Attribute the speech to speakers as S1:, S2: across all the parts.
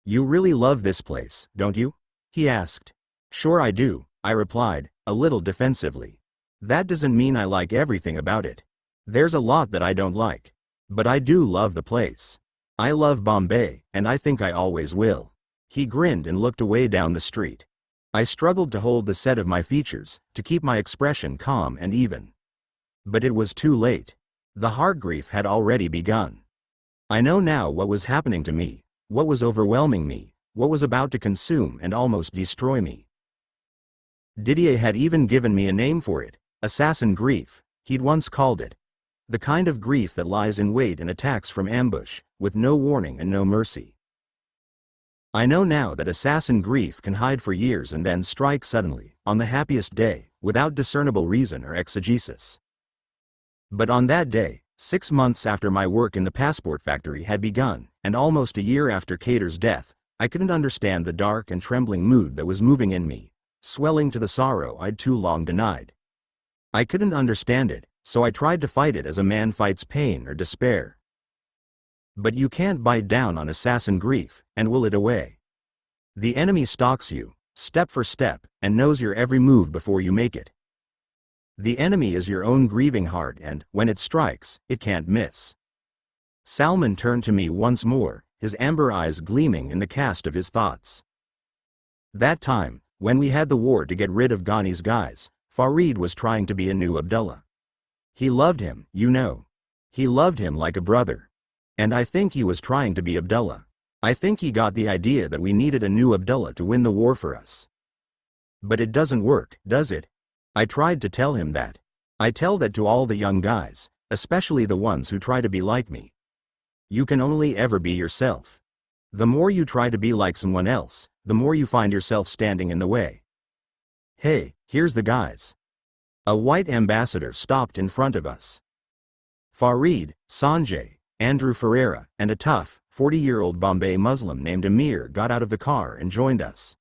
S1: "You really love this place, don't you?" he asked. "Sure I do," I replied, a little defensively. "That doesn't mean I like everything about it. There's a lot that I don't like. But I do love the place. I love Bombay, and I think I always will." He grinned and looked away down the street. I struggled to hold the set of my features, to keep my expression calm and even. But it was too late. The heart grief had already begun. I know now what was happening to me, what was overwhelming me, what was about to consume and almost destroy me. Didier had even given me a name for it, assassin grief, he'd once called it. The kind of grief that lies in wait and attacks from ambush, with no warning and no mercy. I know now that assassin grief can hide for years and then strike suddenly, on the happiest day, without discernible reason or exegesis. But on that day, 6 months after my work in the passport factory had begun, and almost a year after Cater's death, I couldn't understand the dark and trembling mood that was moving in me, swelling to the sorrow I'd too long denied. I couldn't understand it, so I tried to fight it as a man fights pain or despair. But you can't bite down on assassin grief, and will it away. The enemy stalks you, step for step, and knows your every move before you make it. The enemy is your own grieving heart and, when it strikes, it can't miss. Salman turned to me once more, his amber eyes gleaming in the cast of his thoughts. That time, when we had the war to get rid of Ghani's guys, Farid was trying to be a new Abdullah. He loved him, you know. He loved him like a brother. And I think he was trying to be Abdullah. I think he got the idea that we needed a new Abdullah to win the war for us. But it doesn't work, does it? I tried to tell him that. I tell that to all the young guys, especially the ones who try to be like me. You can only ever be yourself. The more you try to be like someone else, the more you find yourself standing in the way. Hey, here's the guys. A white ambassador stopped in front of us. Farid, Sanjay, Andrew Ferreira, and a tough, 40-year-old Bombay Muslim named Amir got out of the car and joined us.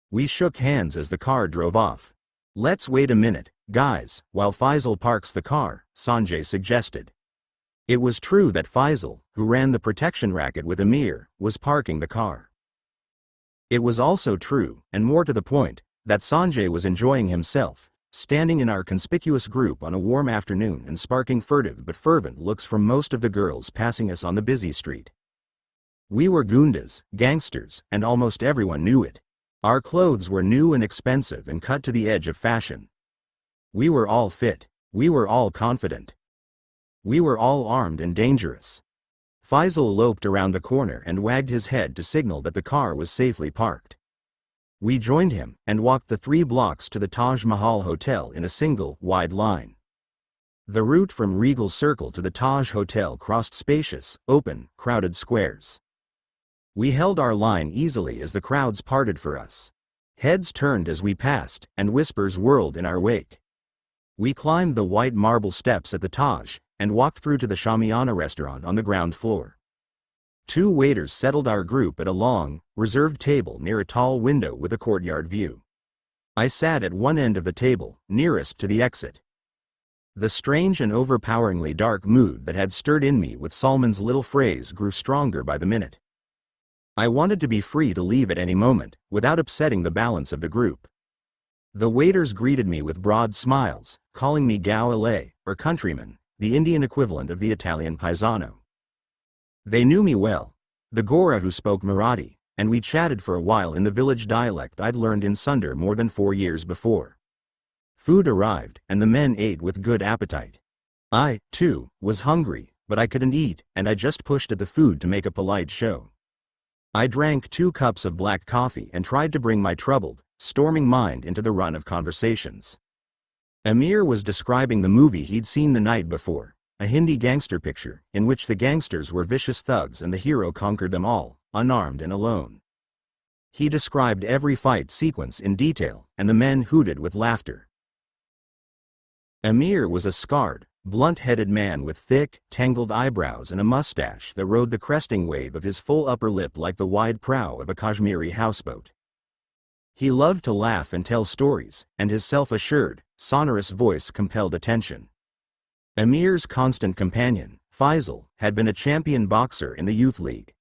S1: We shook hands as the car drove off. "Let's wait a minute, guys, while Faisal parks the car," Sanjay suggested. It was true that Faisal, who ran the protection racket with Amir, was parking the car. It was also true, and more to the point, that Sanjay was enjoying himself, standing in our conspicuous group on a warm afternoon and sparking furtive but fervent looks from most of the girls passing us on the busy street. We were Gundas, gangsters, and almost everyone knew it. Our clothes were new and expensive and cut to the edge of fashion. We were all fit. We were all confident. We were all armed and dangerous. Faisal loped around the corner and wagged his head to signal that the car was safely parked. We joined him and walked the 3 blocks to the Taj Mahal Hotel in a single, wide line. The route from Regal Circle to the Taj Hotel crossed spacious, open, crowded squares. We held our line easily as the crowds parted for us. Heads turned as we passed, and whispers whirled in our wake. We climbed the white marble steps at the Taj, and walked through to the Shamiana restaurant on the ground floor. 2 waiters settled our group at a long, reserved table near a tall window with a courtyard view. I sat at one end of the table, nearest to the exit. The strange and overpoweringly dark mood that had stirred in me with Salman's little phrase grew stronger by the minute. I wanted to be free to leave at any moment, without upsetting the balance of the group. The waiters greeted me with broad smiles, calling me Gaulle, or countryman, the Indian equivalent of the Italian paesano. They knew me well, the Gora who spoke Marathi, and we chatted for a while in the village dialect I'd learned in Sundar more than 4 years before. Food arrived, and the men ate with good appetite. I, too, was hungry, but I couldn't eat, and I just pushed at the food to make a polite show. I drank 2 cups of black coffee and tried to bring my troubled, storming mind into the run of conversations. Amir was describing the movie he'd seen the night before, a Hindi gangster picture, in which the gangsters were vicious thugs and the hero conquered them all, unarmed and alone. He described every fight sequence in detail, and the men hooted with laughter. Amir was a scarred, blunt-headed man with thick, tangled eyebrows and a mustache that rode the cresting wave of his full upper lip like the wide prow of a Kashmiri houseboat. He loved to laugh and tell stories, and his self-assured, sonorous voice compelled attention. Amir's constant companion, Faisal, had been a champion boxer in the youth league.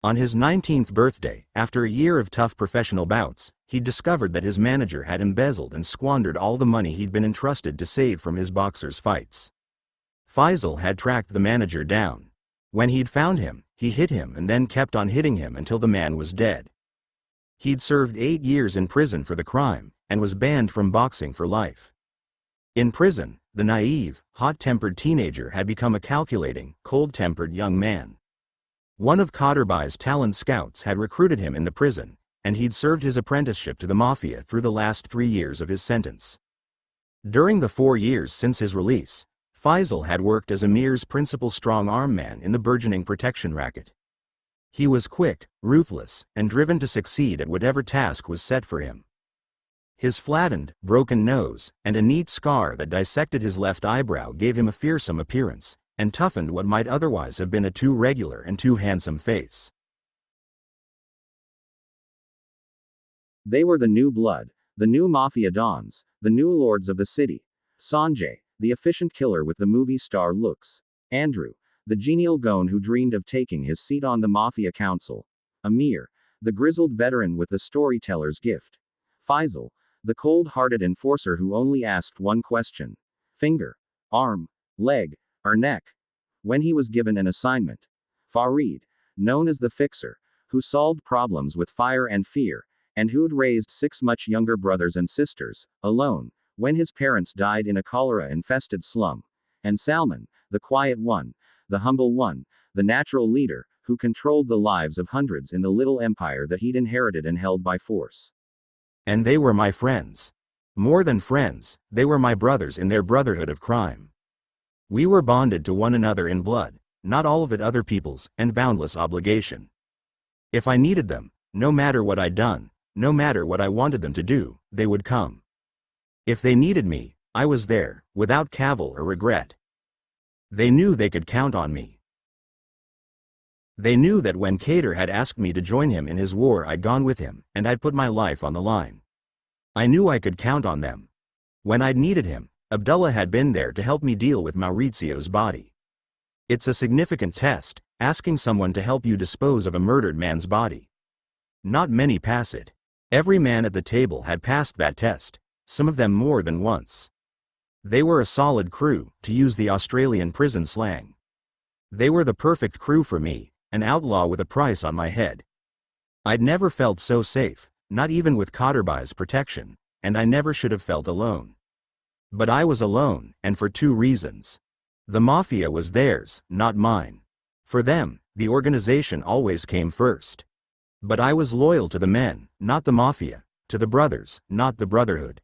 S1: On his 19th birthday, after a year of tough professional bouts, he discovered that his manager had embezzled and squandered all the money he'd been entrusted to save from his boxers' fights. Faisal had tracked the manager down. When he'd found him, he hit him and then kept on hitting him until the man was dead. He'd served 8 years in prison for the crime, and was banned from boxing for life. In prison, the naive, hot-tempered teenager had become a calculating, cold-tempered young man. One of Qadrbai's talent scouts had recruited him in the prison, and he'd served his apprenticeship to the mafia through the last 3 years of his sentence. During the 4 years since his release, Faisal had worked as Amir's principal strong-arm man in the burgeoning protection racket. He was quick, ruthless, and driven to succeed at whatever task was set for him. His flattened, broken nose, and a neat scar that dissected his left eyebrow gave him a fearsome appearance, and toughened what might otherwise have been a too regular and too handsome face. They were the new blood, the new mafia dons, the new lords of the city. Sanjay, the efficient killer with the movie star looks. Andrew, the genial goon who dreamed of taking his seat on the mafia council. Amir, the grizzled veteran with the storyteller's gift. Faisal, the cold-hearted enforcer who only asked one question: finger, arm, leg, or neck, when he was given an assignment. Farid, known as the fixer, who solved problems with fire and fear, and who'd raised 6 much younger brothers and sisters, alone, when his parents died in a cholera-infested slum. And Salman, the quiet one, the humble one, the natural leader, who controlled the lives of hundreds in the little empire that he'd inherited and held by force. And they were my friends. More than friends, they were my brothers in their brotherhood of crime. We were bonded to one another in blood, not all of it other people's, and boundless obligation. If I needed them, no matter what I'd done, no matter what I wanted them to do, they would come. If they needed me, I was there, without cavil or regret. They knew they could count on me. They knew that when Kader had asked me to join him in his war, I'd gone with him, and I'd put my life on the line. I knew I could count on them. When I'd needed him, Abdullah had been there to help me deal with Maurizio's body. It's a significant test, asking someone to help you dispose of a murdered man's body. Not many pass it. Every man at the table had passed that test, some of them more than once. They were a solid crew, to use the Australian prison slang. They were the perfect crew for me, an outlaw with a price on my head. I'd never felt so safe, not even with Qadrbai's protection, and I never should have felt alone. But I was alone, and for 2 reasons. The mafia was theirs, not mine. For them, the organization always came first. But I was loyal to the men, not the mafia, to the brothers, not the brotherhood.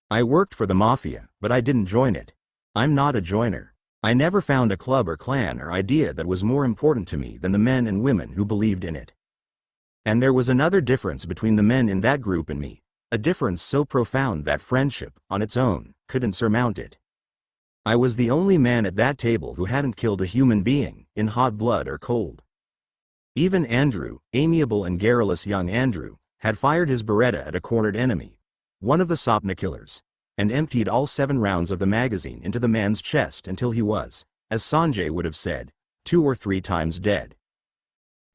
S1: I worked for the mafia, but I didn't join it. I'm not a joiner. I never found a club or clan or idea that was more important to me than the men and women who believed in it. And there was another difference between the men in that group and me, a difference so profound that friendship, on its own, couldn't surmount it. I was the only man at that table who hadn't killed a human being, in hot blood or cold. Even Andrew, amiable and garrulous young Andrew, had fired his Beretta at a cornered enemy, one of the Sapna killers, and emptied all 7 rounds of the magazine into the man's chest until he was, as Sanjay would have said, 2 or 3 times dead.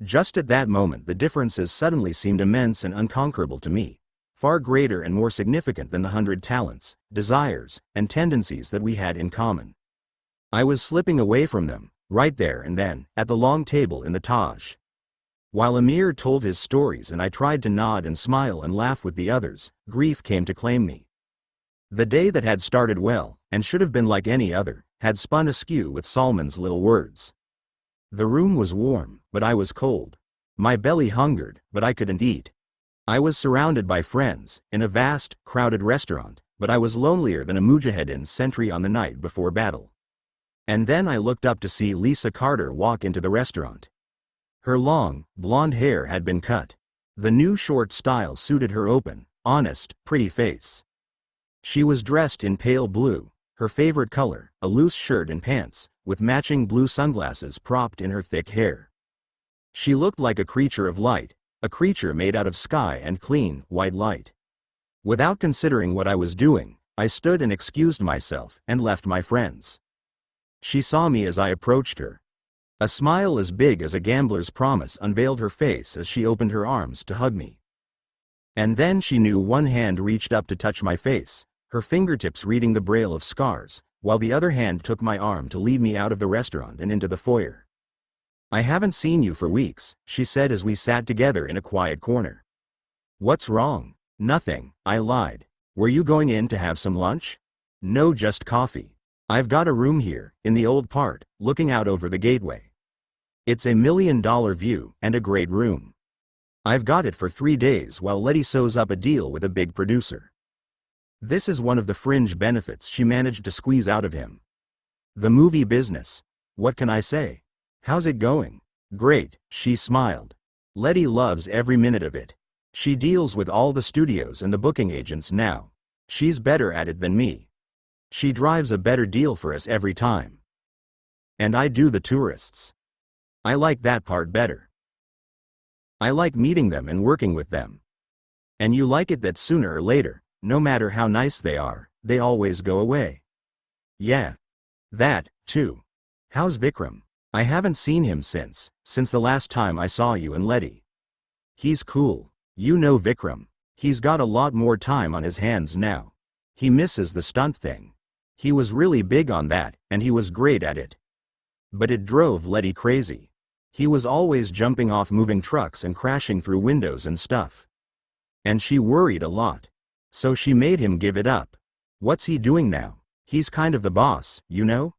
S1: Just at that moment the differences suddenly seemed immense and unconquerable to me, far greater and more significant than the 100 talents, desires, and tendencies that we had in common. I was slipping away from them, right there and then, at the long table in the Taj. While Amir told his stories and I tried to nod and smile and laugh with the others, grief came to claim me. The day that had started well, and should have been like any other, had spun askew with Salman's little words. The room was warm, but I was cold. My belly hungered, but I couldn't eat. I was surrounded by friends, in a vast, crowded restaurant, but I was lonelier than a mujahideen sentry on the night before battle. And then I looked up to see Lisa Carter walk into the restaurant. Her long, blonde hair had been cut. The new short style suited her open, honest, pretty face. She was dressed in pale blue, her favorite color, a loose shirt and pants, with matching blue sunglasses propped in her thick hair. She looked like a creature of light, a creature made out of sky and clean, white light. Without considering what I was doing, I stood and excused myself and left my friends. She saw me as I approached her. A smile as big as a gambler's promise unveiled her face as she opened her arms to hug me. And then she knew one hand reached up to touch my face, her fingertips reading the braille of scars, while the other hand took my arm to lead me out of the restaurant and into the foyer. I haven't seen you for weeks, she said as we sat together in a quiet corner. What's wrong? Nothing, I lied. Were you going in to have some lunch? No, just coffee. I've got a room here, in the old part, looking out over the gateway. It's $1 million view, and a great room. I've got it for 3 days while Letty sews up a deal with a big producer. This is one of the fringe benefits she managed to squeeze out of him. The movie business. What can I say? How's it going? Great, she smiled. Letty loves every minute of it. She deals with all the studios and the booking agents now. She's better at it than me. She drives a better deal for us every time. And I do the tourists. I like that part better. I like meeting them and working with them. And you like it that sooner or later, no matter how nice they are, they always go away. Yeah. That, too. How's Vikram? I haven't seen him since the last time I saw you and Letty. He's cool. You know Vikram. He's got a lot more time on his hands now. He misses the stunt thing. He was really big on that, and he was great at it. But it drove Letty crazy. He was always jumping off moving trucks and crashing through windows and stuff. And she worried a lot. So she made him give it up. What's he doing now? He's kind of the boss, you know?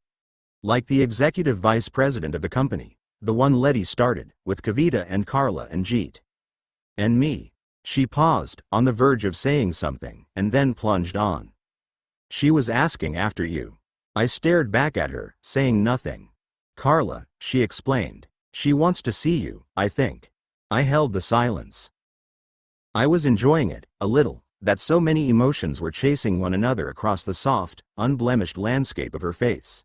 S1: Like the executive vice president of the company, the one Letty started, with Kavita and Carla and Jeet. And me. She paused, on the verge of saying something, and then plunged on. She was asking after you. I stared back at her, saying nothing. Carla, she explained. She wants to see you, I think. I held the silence. I was enjoying it, a little, that so many emotions were chasing one another across the soft, unblemished landscape of her face.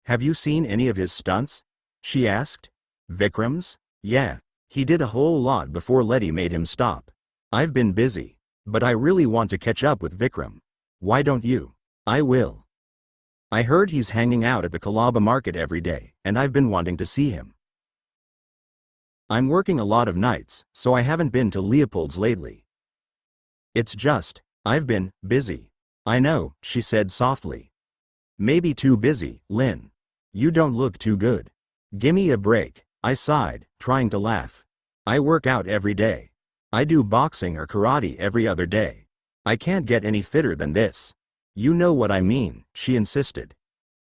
S1: Have you seen any of his stunts? She asked. Vikram's? Yeah. He did a whole lot before Letty made him stop. I've been busy. But I really want to catch up with Vikram. Why don't you? I will. I heard he's hanging out at the Kalaba market every day, and I've been wanting to see him. I'm working a lot of nights, so I haven't been to Leopold's lately. It's just, I've been busy. I know, she said softly. Maybe too busy, Lynn. You don't look too good. Gimme a break, I sighed, trying to laugh. I work out every day. I do boxing or karate every other day. I can't get any fitter than this. You know what I mean, she insisted.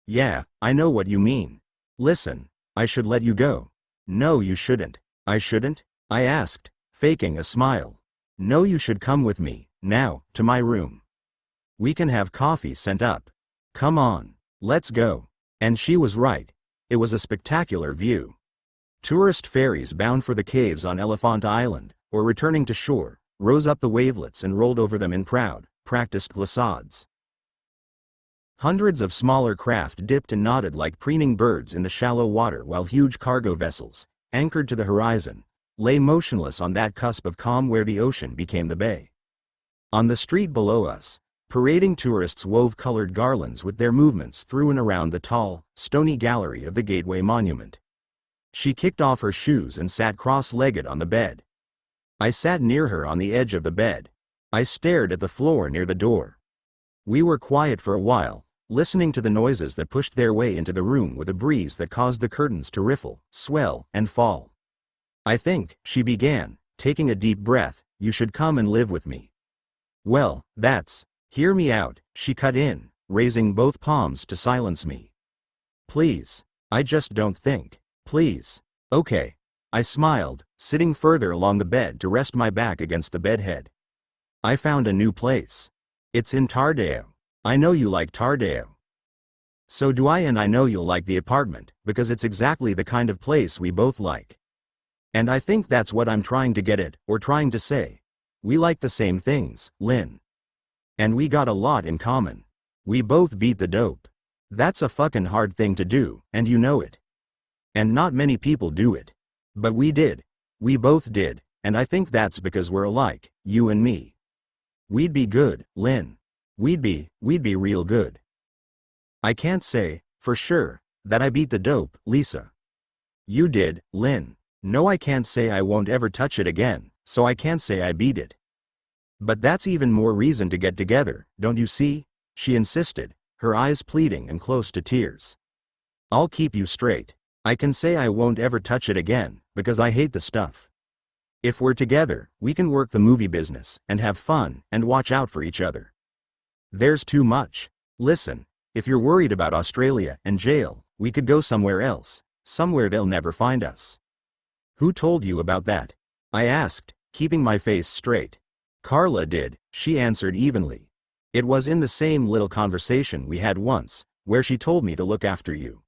S1: Yeah, I know what you mean. Listen, I should let you go. No, you shouldn't. I shouldn't? I asked, faking a smile. No, you should come with me, now, to my room. We can have coffee sent up. Come on, let's go. And she was right. It was a spectacular view. Tourist ferries bound for the caves on Elephant Island, or returning to shore, rose up the wavelets and rolled over them in proud, practiced glissades. Hundreds of smaller craft dipped and nodded like preening birds in the shallow water while huge cargo vessels, anchored to the horizon, lay motionless on that cusp of calm where the ocean became the bay. On the street below us, parading tourists wove colored garlands with their movements through and around the tall, stony gallery of the Gateway Monument. She kicked off her shoes and sat cross-legged on the bed. I sat near her on the edge of the bed. I stared at the floor near the door. We were quiet for a while, listening to the noises that pushed their way into the room with a breeze that caused the curtains to riffle, swell, and fall. I think, she began, taking a deep breath, you should come and live with me. Well, that's, hear me out, she cut in, raising both palms to silence me. Please. I just don't think. Please. Okay. I smiled, sitting further along the bed to rest my back against the bedhead. I found a new place. It's in Tardeo. I know you like Tardeo. So do I, and I know you'll like the apartment, because it's exactly the kind of place we both like. And I think that's what I'm trying to get at, or trying to say. We like the same things, Lynn. And we got a lot in common. We both beat the dope. That's a fucking hard thing to do, and you know it. And not many people do it. But we did. We both did, and I think that's because we're alike, you and me. We'd be good, Lynn. We'd be real good. I can't say, for sure, that I beat the dope, Lisa. You did, Lynn. No, I can't say I won't ever touch it again, so I can't say I beat it. But that's even more reason to get together, don't you see? She insisted, her eyes pleading and close to tears. I'll keep you straight. I can say I won't ever touch it again, because I hate the stuff. If we're together, we can work the movie business, and have fun, and watch out for each other. There's too much. Listen, if you're worried about Australia and jail, we could go somewhere else, somewhere they'll never find us. Who told you about that? I asked, keeping my face straight. Carla did, she answered evenly. It was in the same little conversation we had once, where she told me to look after you.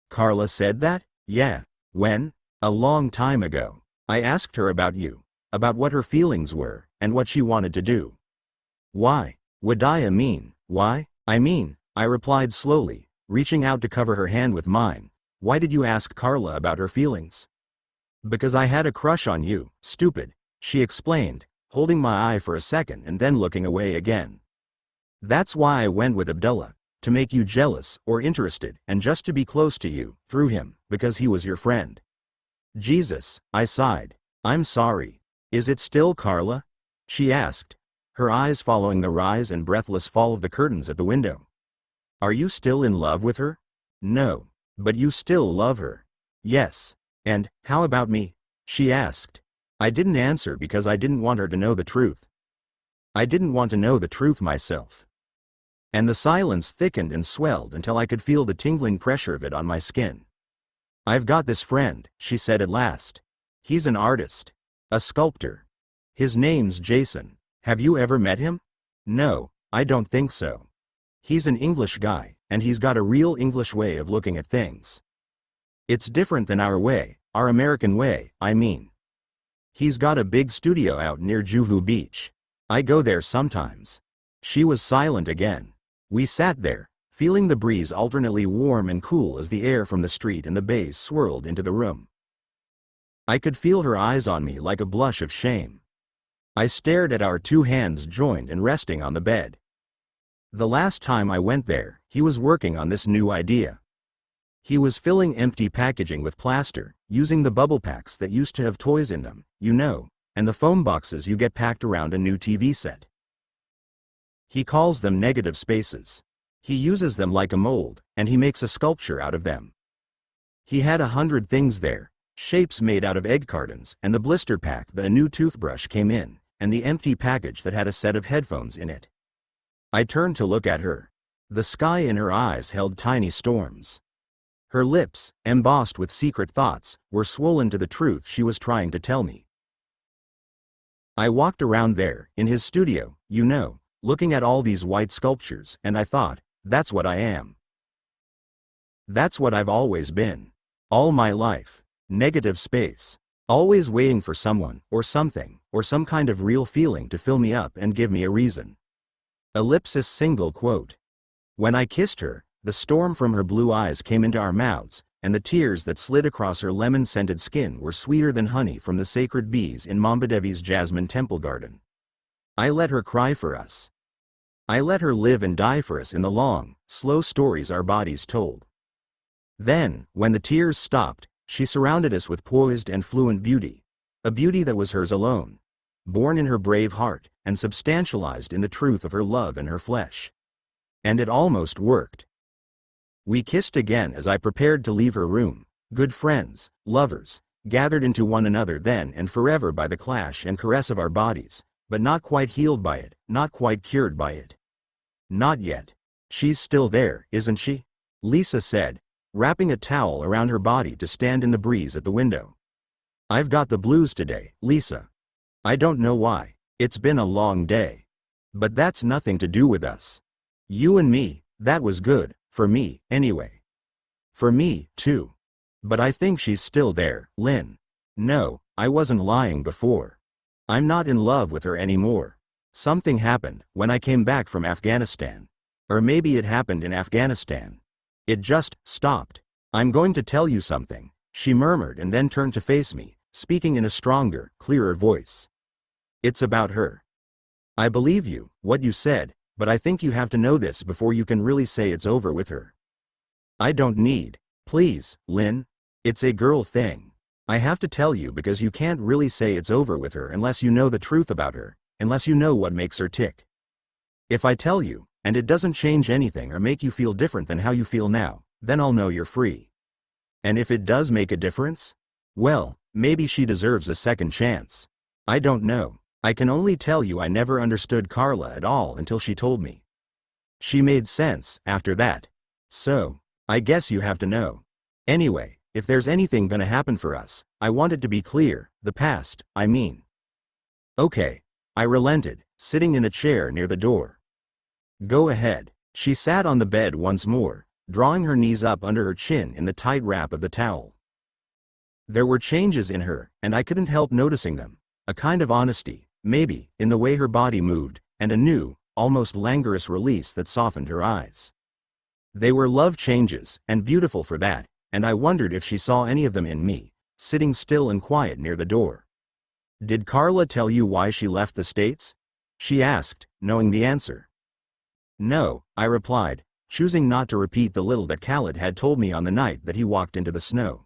S1: Carla said that? Yeah. When? A long time ago. I asked her about you, about what her feelings were, and what she wanted to do. Why? Why? I replied slowly, reaching out to cover her hand with mine. Why did you ask Carla about her feelings? Because I had a crush on you, stupid, she explained, holding my eye for a second and then looking away again. That's why I went with Abdullah, to make you jealous or interested and just to be close to you, through him, because he was your friend. Jesus, I sighed. I'm sorry. Is it still Carla? She asked, her eyes following the rise and breathless fall of the curtains at the window. Are you still in love with her? No. But you still love her? Yes. And, how about me? She asked. I didn't answer because I didn't want her to know the truth. I didn't want to know the truth myself. And the silence thickened and swelled until I could feel the tingling pressure of it on my skin. I've got this friend, she said at last. He's an artist. A sculptor. His name's Jason. Have you ever met him? No, I don't think so. He's an English guy, and he's got a real English way of looking at things. It's different than our way, our American way, I mean. He's got a big studio out near Juvu Beach. I go there sometimes. She was silent again. We sat there, feeling the breeze alternately warm and cool as the air from the street and the bays swirled into the room. I could feel her eyes on me like a blush of shame. I stared at our two hands joined and resting on the bed. The last time I went there, he was working on this new idea. He was filling empty packaging with plaster, using the bubble packs that used to have toys in them, you know, and the foam boxes you get packed around a new TV set. He calls them negative spaces. He uses them like a mold, and he makes a sculpture out of them. He had 100 things there, shapes made out of egg cartons, and the blister pack that a new toothbrush came in, and the empty package that had a set of headphones in it. I turned to look at her. The sky in her eyes held tiny storms. Her lips, embossed with secret thoughts, were swollen to the truth she was trying to tell me. I walked around there, in his studio, you know, looking at all these white sculptures, and I thought, that's what I am. That's what I've always been. All my life. Negative space. Always waiting for someone, or something, or some kind of real feeling to fill me up and give me a reason. Ellipsis single quote. When I kissed her, the storm from her blue eyes came into our mouths, and the tears that slid across her lemon-scented skin were sweeter than honey from the sacred bees in Mambadevi's jasmine temple garden. I let her cry for us. I let her live and die for us in the long, slow stories our bodies told. Then, when the tears stopped, she surrounded us with poised and fluent beauty, a beauty that was hers alone, born in her brave heart, and substantialized in the truth of her love and her flesh. And it almost worked. We kissed again as I prepared to leave her room, good friends, lovers, gathered into one another then and forever by the clash and caress of our bodies, but not quite healed by it, not quite cured by it. Not yet. She's still there, isn't she? Lisa said, wrapping a towel around her body to stand in the breeze at the window. I've got the blues today, Lisa. I don't know why. It's been a long day. But that's nothing to do with us. You and me, that was good, for me, anyway. For me, too. But I think she's still there, Lynn. No, I wasn't lying before. I'm not in love with her anymore. Something happened when I came back from Afghanistan. Or maybe it happened in Afghanistan. It just stopped. I'm going to tell you something, she murmured and then turned to face me, speaking in a stronger, clearer voice. It's about her. I believe you, what you said, but I think you have to know this before you can really say it's over with her. I don't need, please, Lynn. It's a girl thing. I have to tell you because you can't really say it's over with her unless you know the truth about her, unless you know what makes her tick. If I tell you, and it doesn't change anything or make you feel different than how you feel now, then I'll know you're free. And if it does make a difference? Well, maybe she deserves a second chance. I don't know. I can only tell you I never understood Carla at all until she told me. She made sense after that. So, I guess you have to know. Anyway, if there's anything gonna happen for us, I want it to be clear, the past, I mean. Okay. I relented, sitting in a chair near the door. Go ahead. She sat on the bed once more, drawing her knees up under her chin in the tight wrap of the towel. There were changes in her, and I couldn't help noticing them. A kind of honesty, maybe, in the way her body moved, and a new, almost languorous release that softened her eyes. They were love changes, and beautiful for that, and I wondered if she saw any of them in me, sitting still and quiet near the door. Did Carla tell you why she left the States? She asked, knowing the answer. No, I replied, choosing not to repeat the little that Khaled had told me on the night that he walked into the snow.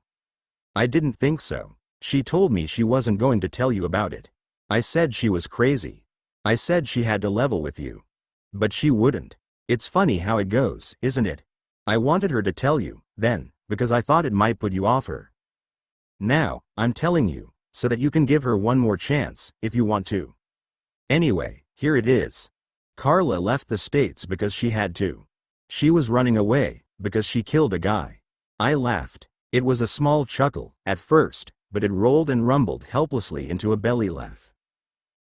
S1: I didn't think so. She told me she wasn't going to tell you about it. I said she was crazy. I said she had to level with you. But she wouldn't. It's funny how it goes, isn't it? I wanted her to tell you, then, because I thought it might put you off her. Now, I'm telling you, so that you can give her one more chance, if you want to. Anyway, here it is. Carla left the States because she had to. She was running away, because she killed a guy. I laughed. It was a small chuckle, at first, but it rolled and rumbled helplessly into a belly laugh.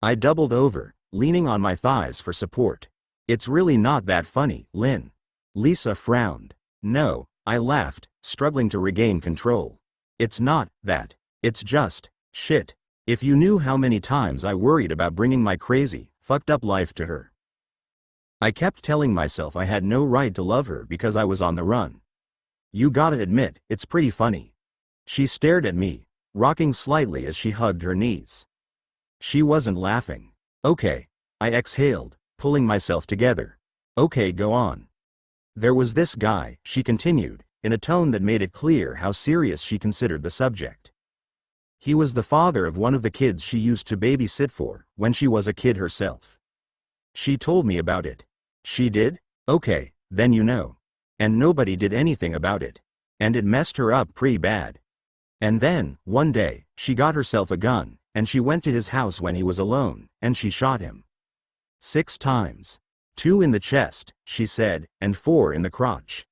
S1: I doubled over, leaning on my thighs for support. It's really not that funny, Lynn. Lisa frowned. No, I laughed, struggling to regain control. It's not that. It's just, shit. If you knew how many times I worried about bringing my crazy, fucked up life to her. I kept telling myself I had no right to love her because I was on the run. You gotta admit, it's pretty funny. She stared at me, rocking slightly as she hugged her knees. She wasn't laughing. Okay. I exhaled, pulling myself together. Okay, go on. There was this guy, she continued, in a tone that made it clear how serious she considered the subject. He was the father of one of the kids she used to babysit for, when she was a kid herself. She told me about it. She did? Okay, then you know. And nobody did anything about it. And it messed her up pretty bad. And then, one day, she got herself a gun, and she went to his house when he was alone, and she shot him. 6 times. 2 in the chest, she said, and 4 in the crotch.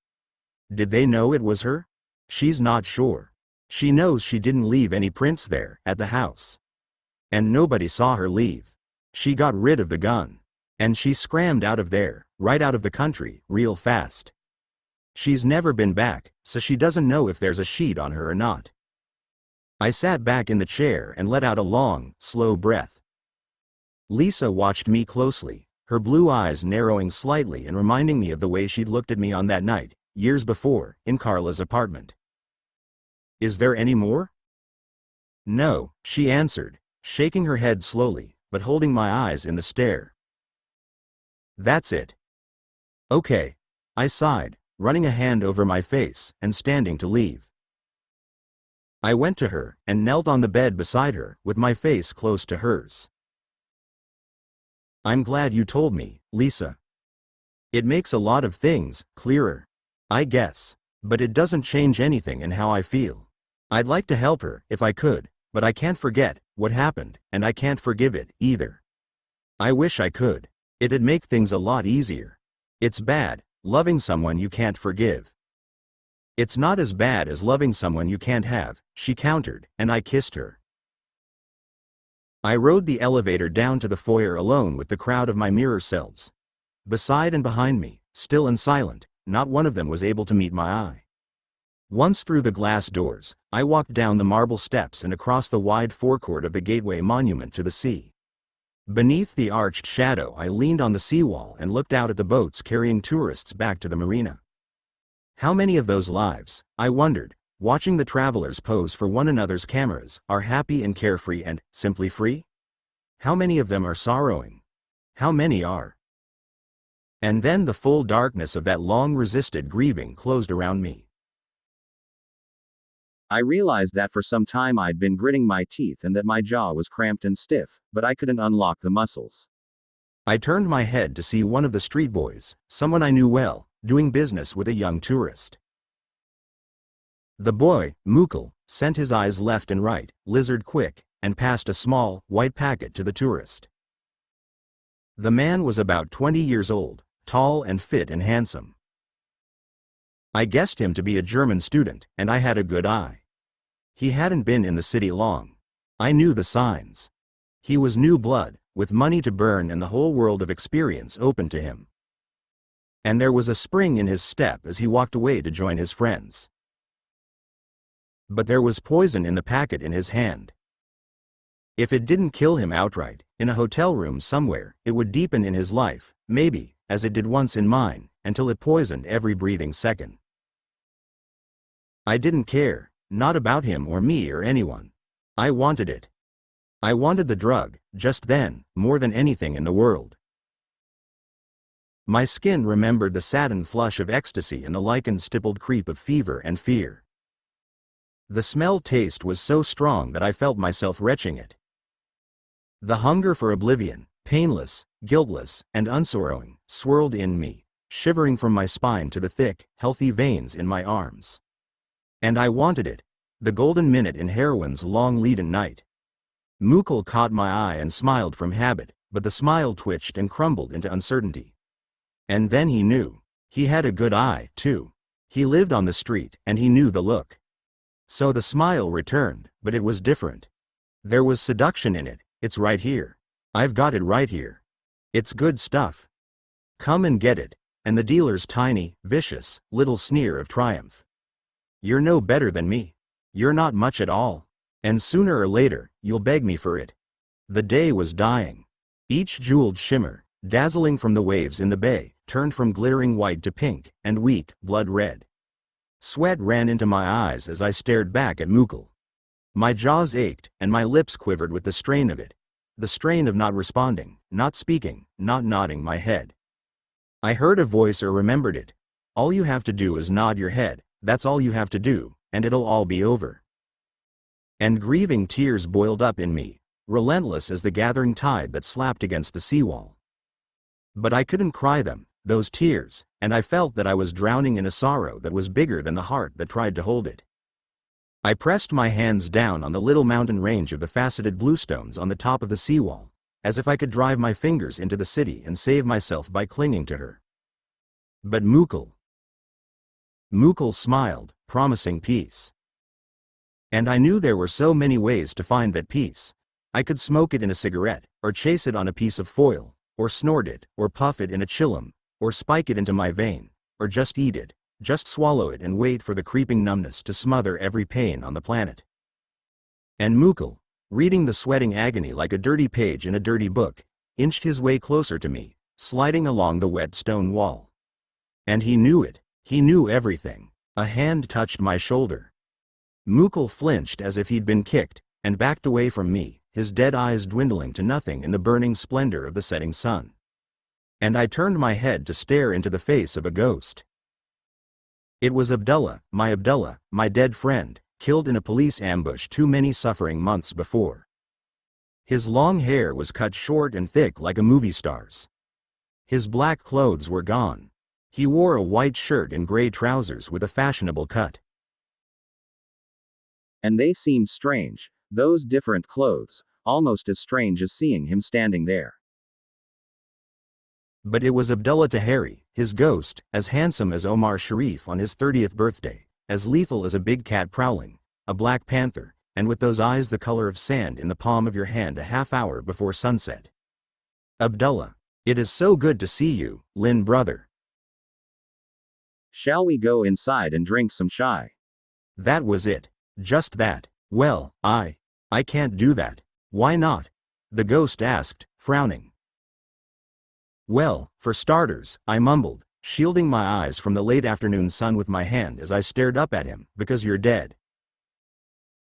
S1: Did they know it was her? She's not sure. She knows she didn't leave any prints there, at the house. And nobody saw her leave. She got rid of the gun. And she scrammed out of there, right out of the country, real fast. She's never been back, so she doesn't know if there's a sheet on her or not. I sat back in the chair and let out a long, slow breath. Lisa watched me closely, her blue eyes narrowing slightly and reminding me of the way she'd looked at me on that night, years before, in Carla's apartment. Is there any more? No, she answered, shaking her head slowly, but holding my eyes in the stare. That's it. Okay. I sighed, running a hand over my face and standing to leave. I went to her and knelt on the bed beside her with my face close to hers. I'm glad you told me, Lisa. It makes a lot of things clearer. I guess. But it doesn't change anything in how I feel. I'd like to help her if I could, but I can't forget what happened, and I can't forgive it either. I wish I could. It'd make things a lot easier. It's bad, loving someone you can't forgive. It's not as bad as loving someone you can't have, she countered, and I kissed her. I rode the elevator down to the foyer alone with the crowd of my mirror selves. Beside and behind me, still and silent, not one of them was able to meet my eye. Once through the glass doors, I walked down the marble steps and across the wide forecourt of the Gateway Monument to the sea. Beneath the arched shadow, I leaned on the seawall and looked out at the boats carrying tourists back to the marina. How many of those lives, I wondered, watching the travelers pose for one another's cameras, are happy and carefree and simply free? How many of them are sorrowing? How many are? And then the full darkness of that long-resisted grieving closed around me. I realized that for some time I'd been gritting my teeth and that my jaw was cramped and stiff, but I couldn't unlock the muscles. I turned my head to see one of the street boys, someone I knew well, doing business with a young tourist. The boy, Mukul, sent his eyes left and right, lizard quick, and passed a small, white packet to the tourist. The man was about 20 years old, tall and fit and handsome. I guessed him to be a German student, and I had a good eye. He hadn't been in the city long. I knew the signs. He was new blood, with money to burn and the whole world of experience open to him. And there was a spring in his step as he walked away to join his friends. But there was poison in the packet in his hand. If it didn't kill him outright, in a hotel room somewhere, it would deepen in his life, maybe, as it did once in mine, until it poisoned every breathing second. I didn't care, not about him or me or anyone. I wanted it. I wanted the drug, just then, more than anything in the world. My skin remembered the satin flush of ecstasy and the lichen-stippled creep of fever and fear. The smell taste was so strong that I felt myself retching it. The hunger for oblivion, painless, guiltless, and unsorrowing, swirled in me, shivering from my spine to the thick, healthy veins in my arms. And I wanted it, the golden minute in heroine's long leaden night. Mukul caught my eye and smiled from habit, but the smile twitched and crumbled into uncertainty. And then he knew. He had a good eye, too. He lived on the street, and he knew the look. So the smile returned, but it was different. There was seduction in it. It's right here. I've got it right here. It's good stuff. Come and get it. And the dealer's tiny, vicious, little sneer of triumph. You're no better than me. You're not much at all. And sooner or later, you'll beg me for it. The day was dying. Each jeweled shimmer, dazzling from the waves in the bay, turned from glittering white to pink, and weak, blood red. Sweat ran into my eyes as I stared back at Mukul. My jaws ached, and my lips quivered with the strain of it. The strain of not responding, not speaking, not nodding my head. I heard a voice or remembered it. All you have to do is nod your head, that's all you have to do, and it'll all be over. And grieving tears boiled up in me, relentless as the gathering tide that slapped against the seawall. But I couldn't cry them, those tears, and I felt that I was drowning in a sorrow that was bigger than the heart that tried to hold it. I pressed my hands down on the little mountain range of the faceted bluestones on the top of the seawall, as if I could drive my fingers into the city and save myself by clinging to her. But Mukul smiled, promising peace. And I knew there were so many ways to find that peace. I could smoke it in a cigarette, or chase it on a piece of foil, or snort it, or puff it in a chillum, or spike it into my vein, or just eat it, just swallow it and wait for the creeping numbness to smother every pain on the planet. And Mukul, reading the sweating agony like a dirty page in a dirty book, inched his way closer to me, sliding along the wet stone wall. And he knew it. He knew everything. A hand touched my shoulder. Mukul flinched as if he'd been kicked, and backed away from me, his dead eyes dwindling to nothing in the burning splendor of the setting sun. And I turned my head to stare into the face of a ghost. It was Abdullah, my dead friend, killed in a police ambush too many suffering months before. His long hair was cut short and thick like a movie star's. His black clothes were gone. He wore a white shirt and gray trousers with a fashionable cut. And they seemed strange, those different clothes, almost as strange as seeing him standing there. But it was Abdullah Taheri, his ghost, as handsome as Omar Sharif on his 30th birthday, as lethal as a big cat prowling, a black panther, and with those eyes the color of sand in the palm of your hand a half hour before sunset. Abdullah, it is so good to see you, Lin brother. Shall we go inside and drink some chai? That was it. Just that. Well, I can't do that. Why not? The ghost asked, frowning. Well, for starters, I mumbled, shielding my eyes from the late afternoon sun with my hand as I stared up at him, because you're dead.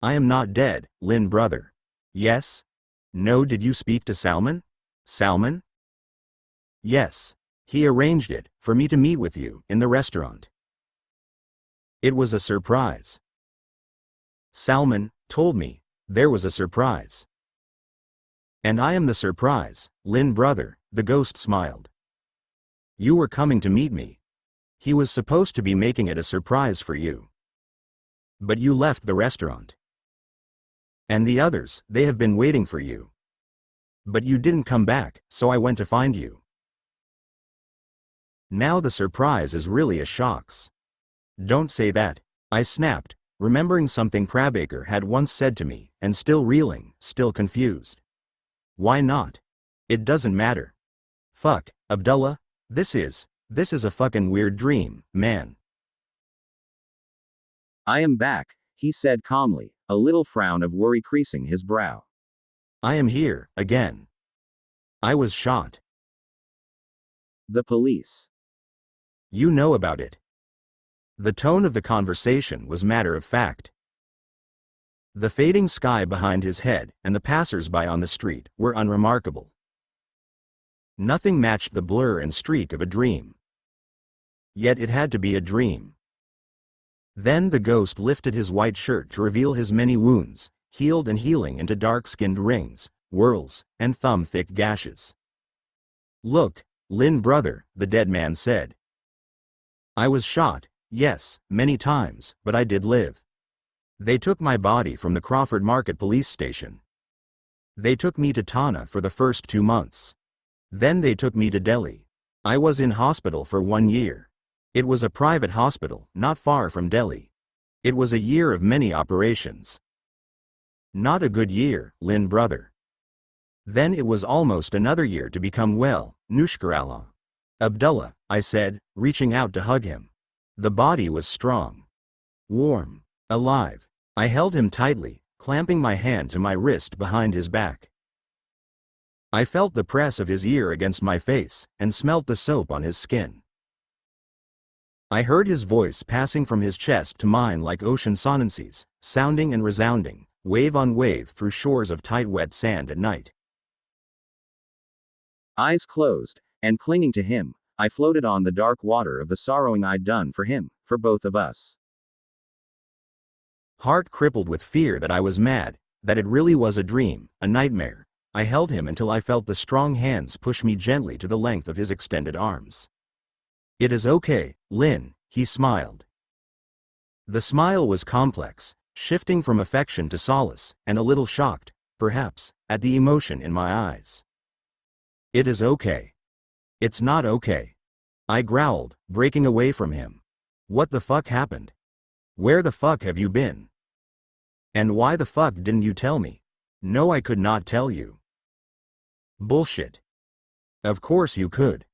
S1: I am not dead, Lin brother. Yes? No, did you speak to Salman? Salman? Yes. He arranged it, for me to meet with you, in the restaurant. It was a surprise. Salman told me there was a surprise. And I am the surprise, Lin brother, the ghost smiled. You were coming to meet me. He was supposed to be making it a surprise for you. But you left the restaurant. And the others, they have been waiting for you. But you didn't come back, so I went to find you. Now the surprise is really a shocks. Don't say that, I snapped, remembering something Crabacre had once said to me, and still reeling, still confused. Why not? It doesn't matter. Fuck, Abdullah, this is a fucking weird dream, man.
S2: I am back, he said calmly, a little frown of worry creasing his brow.
S1: I am here, again. I was shot.
S2: The police.
S1: You know about it. The tone of the conversation was matter of fact. The fading sky behind his head and the passers-by on the street were unremarkable. Nothing matched the blur and streak of a dream. Yet it had to be a dream. Then the ghost lifted his white shirt to reveal his many wounds, healed and healing into dark-skinned rings, whorls, and thumb-thick gashes. Look, Lin brother, the dead man said. I was shot, yes, many times, but I did live. They took my body from the Crawford Market police station. They took me to Tana for the first 2 months. Then they took me to Delhi. I was in hospital for 1 year. It was a private hospital, not far from Delhi. It was a year of many operations. Not a good year, Lin brother. Then it was almost another year to become well, Nushkarallah. Abdullah, I said, reaching out to hug him. The body was strong. Warm. Alive. I held him tightly, clamping my hand to my wrist behind his back. I felt the press of his ear against my face, and smelt the soap on his skin. I heard his voice passing from his chest to mine like ocean sonancies, sounding and resounding, wave on wave through shores of tight wet sand at night.
S2: Eyes closed, and clinging to him, I floated on the dark water of the sorrowing I'd done for him, for both of us.
S1: Heart crippled with fear that I was mad, that it really was a dream, a nightmare, I held him until I felt the strong hands push me gently to the length of his extended arms. It is okay, Lin, he smiled. The smile was complex, shifting from affection to solace, and a little shocked, perhaps, at the emotion in my eyes. It is okay. It's not okay. I growled, breaking away from him. What the fuck happened? Where the fuck have you been? And why the fuck didn't you tell me? No, I could not tell you. Bullshit. Of course you could.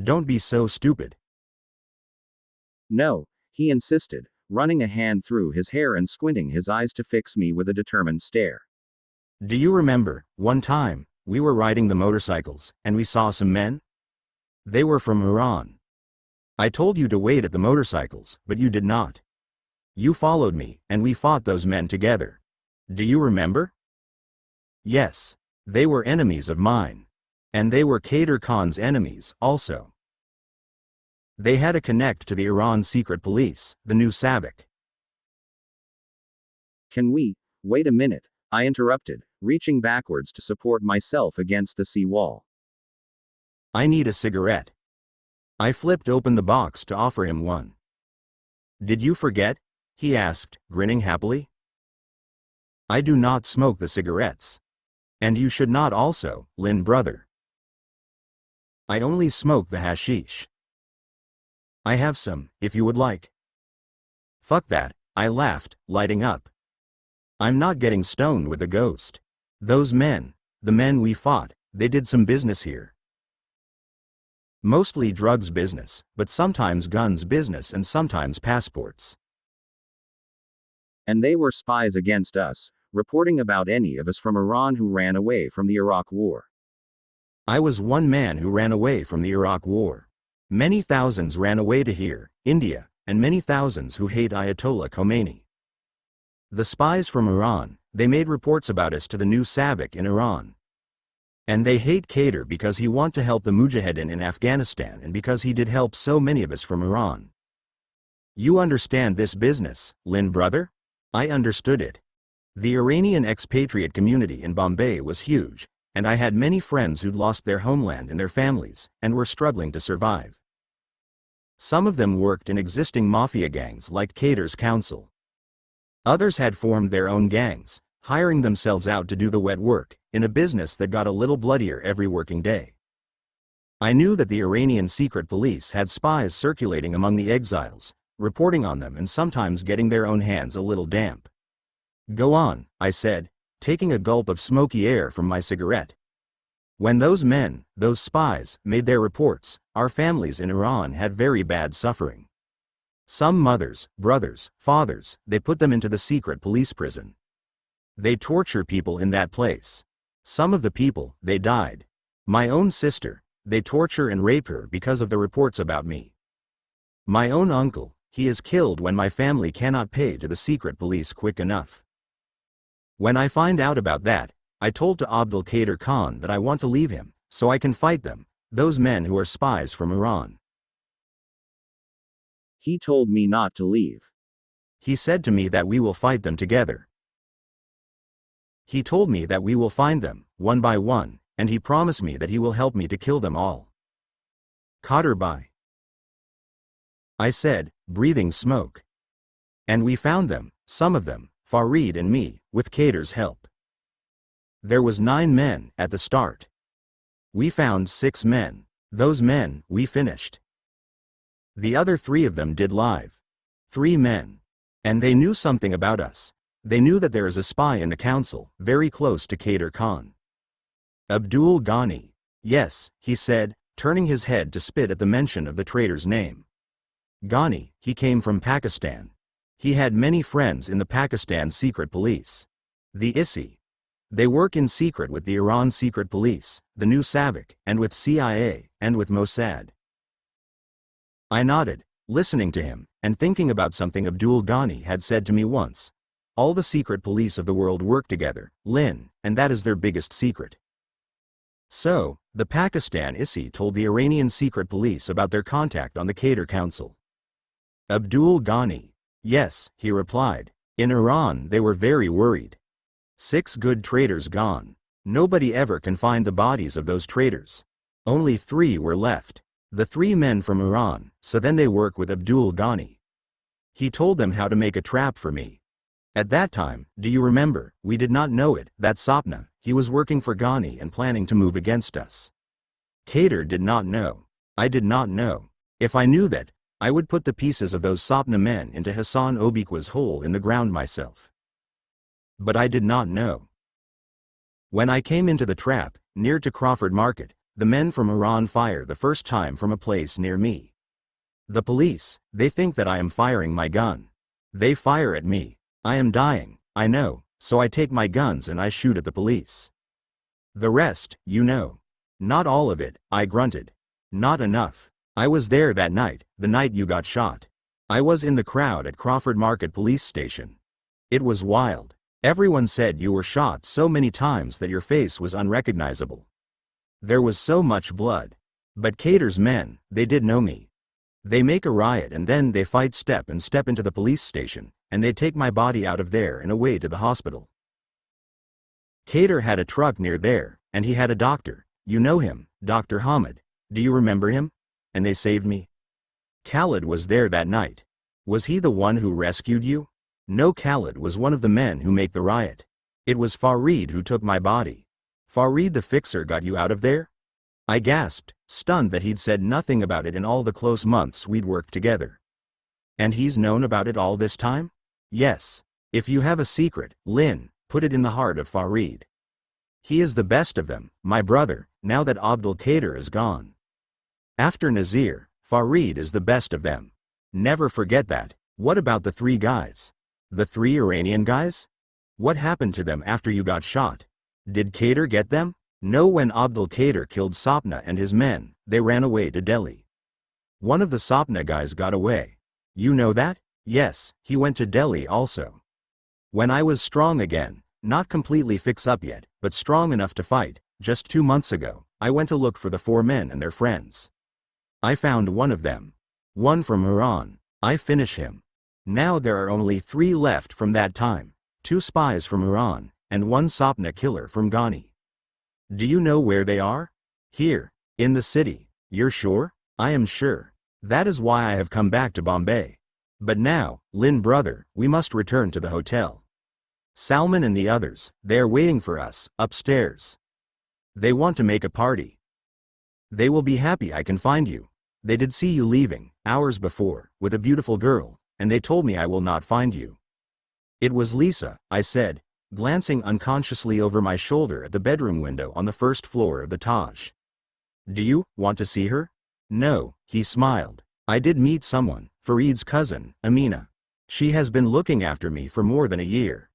S1: Don't be so stupid.
S2: No, he insisted, running a hand through his hair and squinting his eyes to fix me with a determined stare.
S1: Do you remember, one time, we were riding the motorcycles, and we saw some men? They were from Iran. I told you to wait at the motorcycles, but you did not. You followed me, and we fought those men together. Do you remember? Yes. They were enemies of mine. And they were Kader Khan's enemies, also. They had a connect to the Iran secret police, the new SAVAK.
S2: Can we, wait a minute, I interrupted, reaching backwards to support myself against the sea wall.
S1: I need a cigarette. I flipped open the box to offer him one. Did you forget? He asked, grinning happily. I do not smoke the cigarettes. And you should not also, Lin brother. I only smoke the hashish. I have some, if you would like. Fuck that, I laughed, lighting up. I'm not getting stoned with a ghost. Those men, the men we fought, they did some business here. Mostly drugs business, but sometimes guns business and sometimes passports.
S2: And they were spies against us, reporting about any of us from Iran who ran away from the Iraq War.
S1: I was one man who ran away from the Iraq War. Many thousands ran away to here, India, and many thousands who hate Ayatollah Khomeini. The spies from Iran, they made reports about us to the new SAVAK in Iran. And they hate Kader because he want to help the Mujahideen in Afghanistan and because he did help so many of us from Iran. You understand this business, Lin brother? I understood it. The Iranian expatriate community in Bombay was huge, and I had many friends who'd lost their homeland and their families, and were struggling to survive. Some of them worked in existing mafia gangs like Cater's Council. Others had formed their own gangs, hiring themselves out to do the wet work, in a business that got a little bloodier every working day. I knew that the Iranian secret police had spies circulating among the exiles, reporting on them and sometimes getting their own hands a little damp. Go on, I said, taking a gulp of smoky air from my cigarette. When those men, those spies, made their reports, our families in Iran had very bad suffering. Some mothers, brothers, fathers, they put them into the secret police prison. They torture people in that place. Some of the people, they died. My own sister, they torture and rape her because of the reports about me. My own uncle, he is killed when my family cannot pay to the secret police quick enough. When I find out about that, I told to Abdul Qadir Khan that I want to leave him, so I can fight them, those men who are spies from Iran.
S2: He told me not to leave.
S1: He said to me that we will fight them together. He told me that we will find them, one by one, and he promised me that he will help me to kill them all. Qadir Bhai, I said, breathing smoke. And we found them, some of them, Farid and me, with Qadir's help. There was 9 men at the start. We found 6 men. Those men, we finished. The other 3 of them did live. 3 men. And they knew something about us. They knew that there is a spy in the council, very close to Qadir Khan. Abdul Ghani. Yes, he said, turning his head to spit at the mention of the traitor's name. Ghani, he came from Pakistan. He had many friends in the Pakistan secret police. The ISI. They work in secret with the Iran secret police, the new SAVAK, and with CIA, and with Mossad. I nodded, listening to him, and thinking about something Abdul Ghani had said to me once. All the secret police of the world work together, Lynn, and that is their biggest secret. So, the Pakistan ISI told the Iranian secret police about their contact on the Qadir Council. Abdul Ghani. Yes, he replied. In Iran they were very worried. 6 good traitors gone. Nobody ever can find the bodies of those traitors. Only 3 were left. The 3 men from Iran, so then they work with Abdul Ghani. He told them how to make a trap for me. At that time, do you remember, we did not know it, that Sapna, he was working for Ghani and planning to move against us. Qadir did not know. I did not know. If I knew that, I would put the pieces of those Sapna men into Hassan Obiqua's hole in the ground myself. But I did not know. When I came into the trap, near to Crawford Market, the men from Iran fire the first time from a place near me. The police, they think that I am firing my gun. They fire at me. I am dying, I know, so I take my guns and I shoot at the police. The rest, you know. Not all of it, I grunted. Not enough. I was there that night, the night you got shot. I was in the crowd at Crawford Market police station. It was wild. Everyone said you were shot so many times that your face was unrecognizable. There was so much blood. But Qadir's men, they did know me. They make a riot and then they fight step into the police station, and they take my body out of there and away to the hospital. Qadir had a truck near there, and he had a doctor. You know him, Dr. Hamid. Do you remember him? And they saved me. Khalid was there that night. Was he the one who rescued you? No, Khalid was one of the men who make the riot. It was Farid who took my body. Farid the fixer got you out of there? I gasped, stunned that he'd said nothing about it in all the close months we'd worked together. And he's known about it all this time? Yes. If you have a secret, Lynn, put it in the heart of Farid. He is the best of them, my brother, now that Abdul Qadir is gone. After Nazir, Farid is the best of them. Never forget that. What about the 3 guys? The 3 Iranian guys? What happened to them after you got shot? Did Qadir get them? No, when Abdul Qadir killed Sapna and his men, they ran away to Delhi. One of the Sapna guys got away. You know that? Yes, he went to Delhi also. When I was strong again, not completely fix up yet, but strong enough to fight, just 2 months ago, I went to look for the 4 men and their friends. I found one of them. One from Iran. I finish him. Now there are only 3 left from that time, 2 spies from Iran, and 1 Sapna killer from Ghani. Do you know where they are? Here, in the city. You're sure? I am sure. That is why I have come back to Bombay. But now, Lin brother, we must return to the hotel. Salman and the others, they are waiting for us, upstairs. They want to make a party. They will be happy I can find you. They did see you leaving, hours before, with a beautiful girl, and they told me I will not find you. It was Lisa, I said, glancing unconsciously over my shoulder at the bedroom window on the first floor of the Taj. Do you want to see her? No, he smiled. I did meet someone, Farid's cousin, Amina. She has been looking after me for more than a year.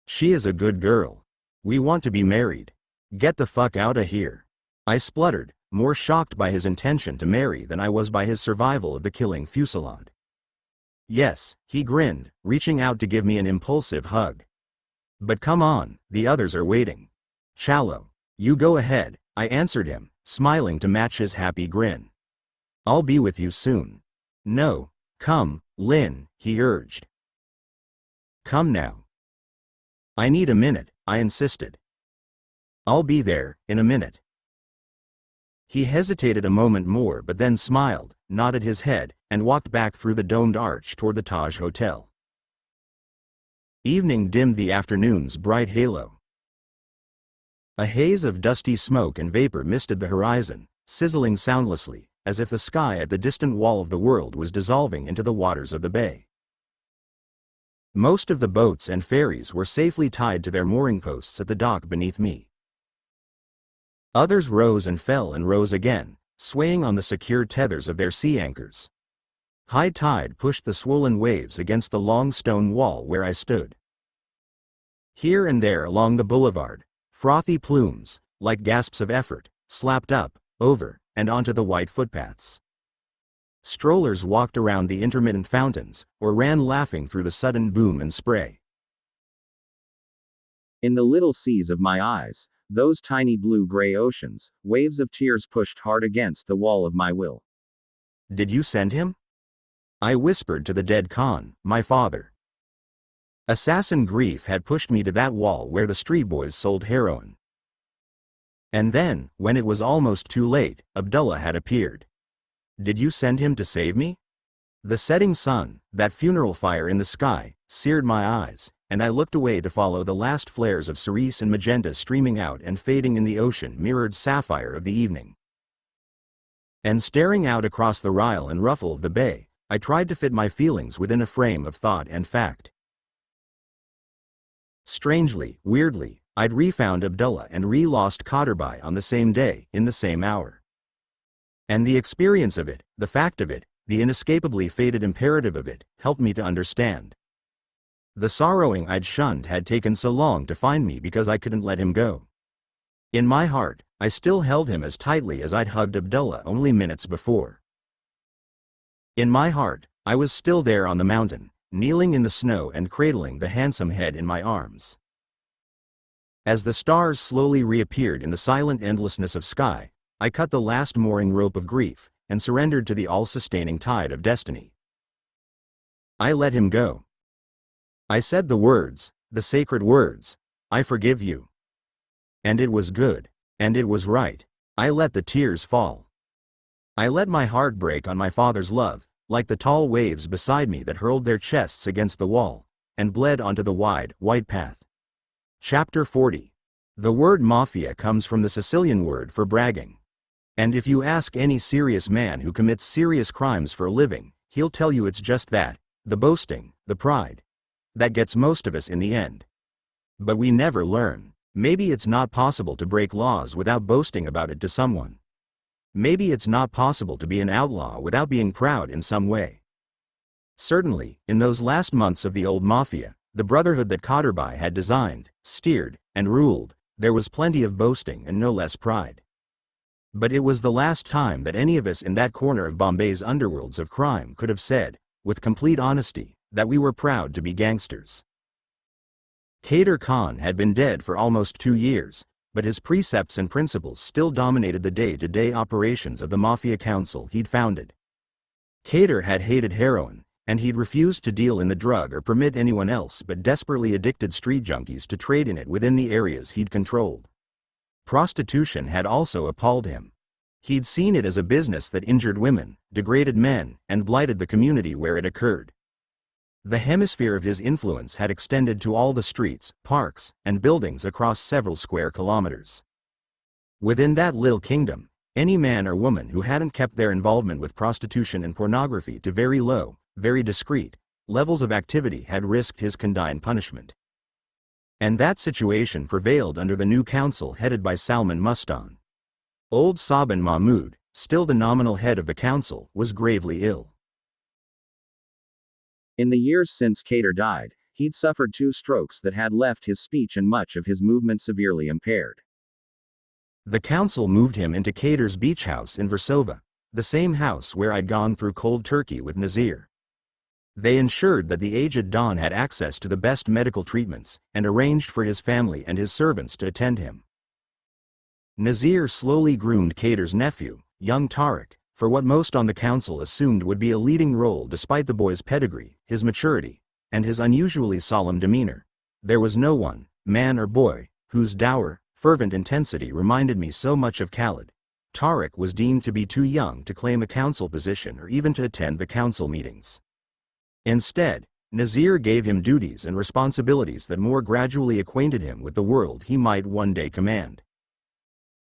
S1: She is a good girl. We want to be married. Get the fuck out of here. I spluttered, more shocked by his intention to marry than I was by his survival of the killing fusillade. Yes, he grinned, reaching out to give me an impulsive hug. But come on, the others are waiting. Chalo. You go ahead, I answered him, smiling to match his happy grin. I'll be with you soon. No, come, Lin, he urged. Come now. I need a minute, I insisted. I'll be there, in a minute. He hesitated a moment more but then smiled, nodded his head, and walked back through the domed arch toward the Taj Hotel. Evening dimmed the afternoon's bright halo. A haze of dusty smoke and vapor misted the horizon, sizzling soundlessly, as if the sky at the distant wall of the world was dissolving into the waters of the bay. Most of the boats and ferries were safely tied to their mooring posts at the dock beneath me. Others rose and fell and rose again, swaying on the secure tethers of their sea anchors. High tide pushed the swollen waves against the long stone wall where I stood. Here and there along the boulevard, frothy plumes, like gasps of effort, slapped up, over, and onto the white footpaths. Strollers walked around the intermittent fountains, or ran laughing through the sudden boom and spray.
S2: In the little seas of my eyes, those tiny blue-gray oceans, waves of tears pushed hard against the wall of my will.
S1: Did you send him? I whispered to the dead Khan, my father. Assassin grief had pushed me to that wall where the street boys sold heroin. And then, when it was almost too late, Abdullah had appeared. Did you send him to save me? The setting sun, that funeral fire in the sky, seared my eyes, and I looked away to follow the last flares of cerise and magenta streaming out and fading in the ocean-mirrored sapphire of the evening. And staring out across the rile and ruffle of the bay, I tried to fit my feelings within a frame of thought and fact. Strangely, weirdly, I'd refound Abdullah and re-lost Qadrbai on the same day, in the same hour. And the experience of it, the fact of it, the inescapably fated imperative of it, helped me to understand. The sorrowing I'd shunned had taken so long to find me because I couldn't let him go. In my heart, I still held him as tightly as I'd hugged Abdullah only minutes before. In my heart, I was still there on the mountain, kneeling in the snow and cradling the handsome head in my arms. As the stars slowly reappeared in the silent endlessness of sky, I cut the last mooring rope of grief, and surrendered to the all-sustaining tide of destiny. I let him go. I said the words, the sacred words, I forgive you. And it was good, and it was right. I let the tears fall. I let my heart break on my father's love, like the tall waves beside me that hurled their chests against the wall, and bled onto the wide, white path. Chapter 40. The word mafia comes from the Sicilian word for bragging. And if you ask any serious man who commits serious crimes for a living, he'll tell you it's just that, the boasting, the pride. That gets most of us in the end. But we never learn. Maybe it's not possible to break laws without boasting about it to someone. Maybe it's not possible to be an outlaw without being proud in some way. Certainly, in those last months of the old mafia, the brotherhood that Qadrbai had designed, steered, and ruled, there was plenty of boasting and no less pride. But it was the last time that any of us in that corner of Bombay's underworlds of crime could have said, with complete honesty, that we were proud to be gangsters. Kader Khan had been dead for almost 2 years, but his precepts and principles still dominated the day-to-day operations of the Mafia Council he'd founded. Kader had hated heroin, and he'd refused to deal in the drug or permit anyone else but desperately addicted street junkies to trade in it within the areas he'd controlled. Prostitution had also appalled him. He'd seen it as a business that injured women, degraded men, and blighted the community where it occurred. The hemisphere of his influence had extended to all the streets, parks, and buildings across several square kilometers. Within that little kingdom, any man or woman who hadn't kept their involvement with prostitution and pornography to very low, very discreet levels of activity had risked his condign punishment. And that situation prevailed under the new council headed by Salman Mustan. Old Saban Mahmud, still the nominal head of the council, was gravely ill.
S2: In the years since Kader died, he'd suffered 2 strokes that had left his speech and much of his movement severely impaired.
S1: The council moved him into Kader's beach house in Versova, the same house where I'd gone through cold turkey with Nazir. They ensured that the aged Don had access to the best medical treatments, and arranged for his family and his servants to attend him. Nazir slowly groomed Kader's nephew, young Tariq, for what most on the council assumed would be a leading role despite the boy's pedigree, his maturity, and his unusually solemn demeanor. There was no one, man or boy, whose dour, fervent intensity reminded me so much of Khalid. Tariq was deemed to be too young to claim a council position or even to attend the council meetings. Instead, Nazir gave him duties and responsibilities that more gradually acquainted him with the world he might one day command.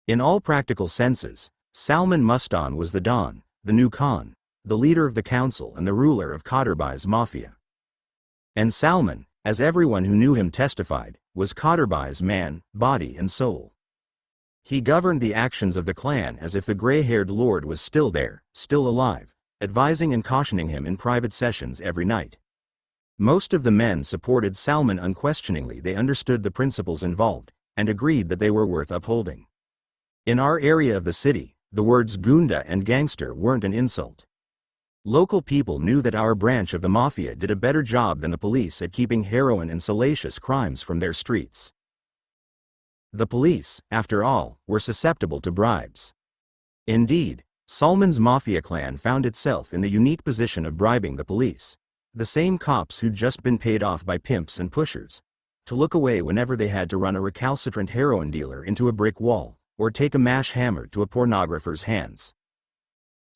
S1: In all practical senses, Salman Mustan was the Don, the new Khan, the leader of the council and the ruler of Qadarbai's mafia. And Salman, as everyone who knew him testified, was Qadarbai's man, body and soul. He governed the actions of the clan as if the gray-haired lord was still there, still alive, advising and cautioning him in private sessions every night. Most of the men supported Salman unquestioningly. They understood the principles involved, and agreed that they were worth upholding. In our area of the city, the words gunda and gangster weren't an insult. Local people knew that our branch of the mafia did a better job than the police at keeping heroin and salacious crimes from their streets. The police, after all, were susceptible to bribes. Indeed, Salman's mafia clan found itself in the unique position of bribing the police, the same cops who'd just been paid off by pimps and pushers, to look away whenever they had to run a recalcitrant heroin dealer into a brick wall, or take a mash hammer to a pornographer's hands.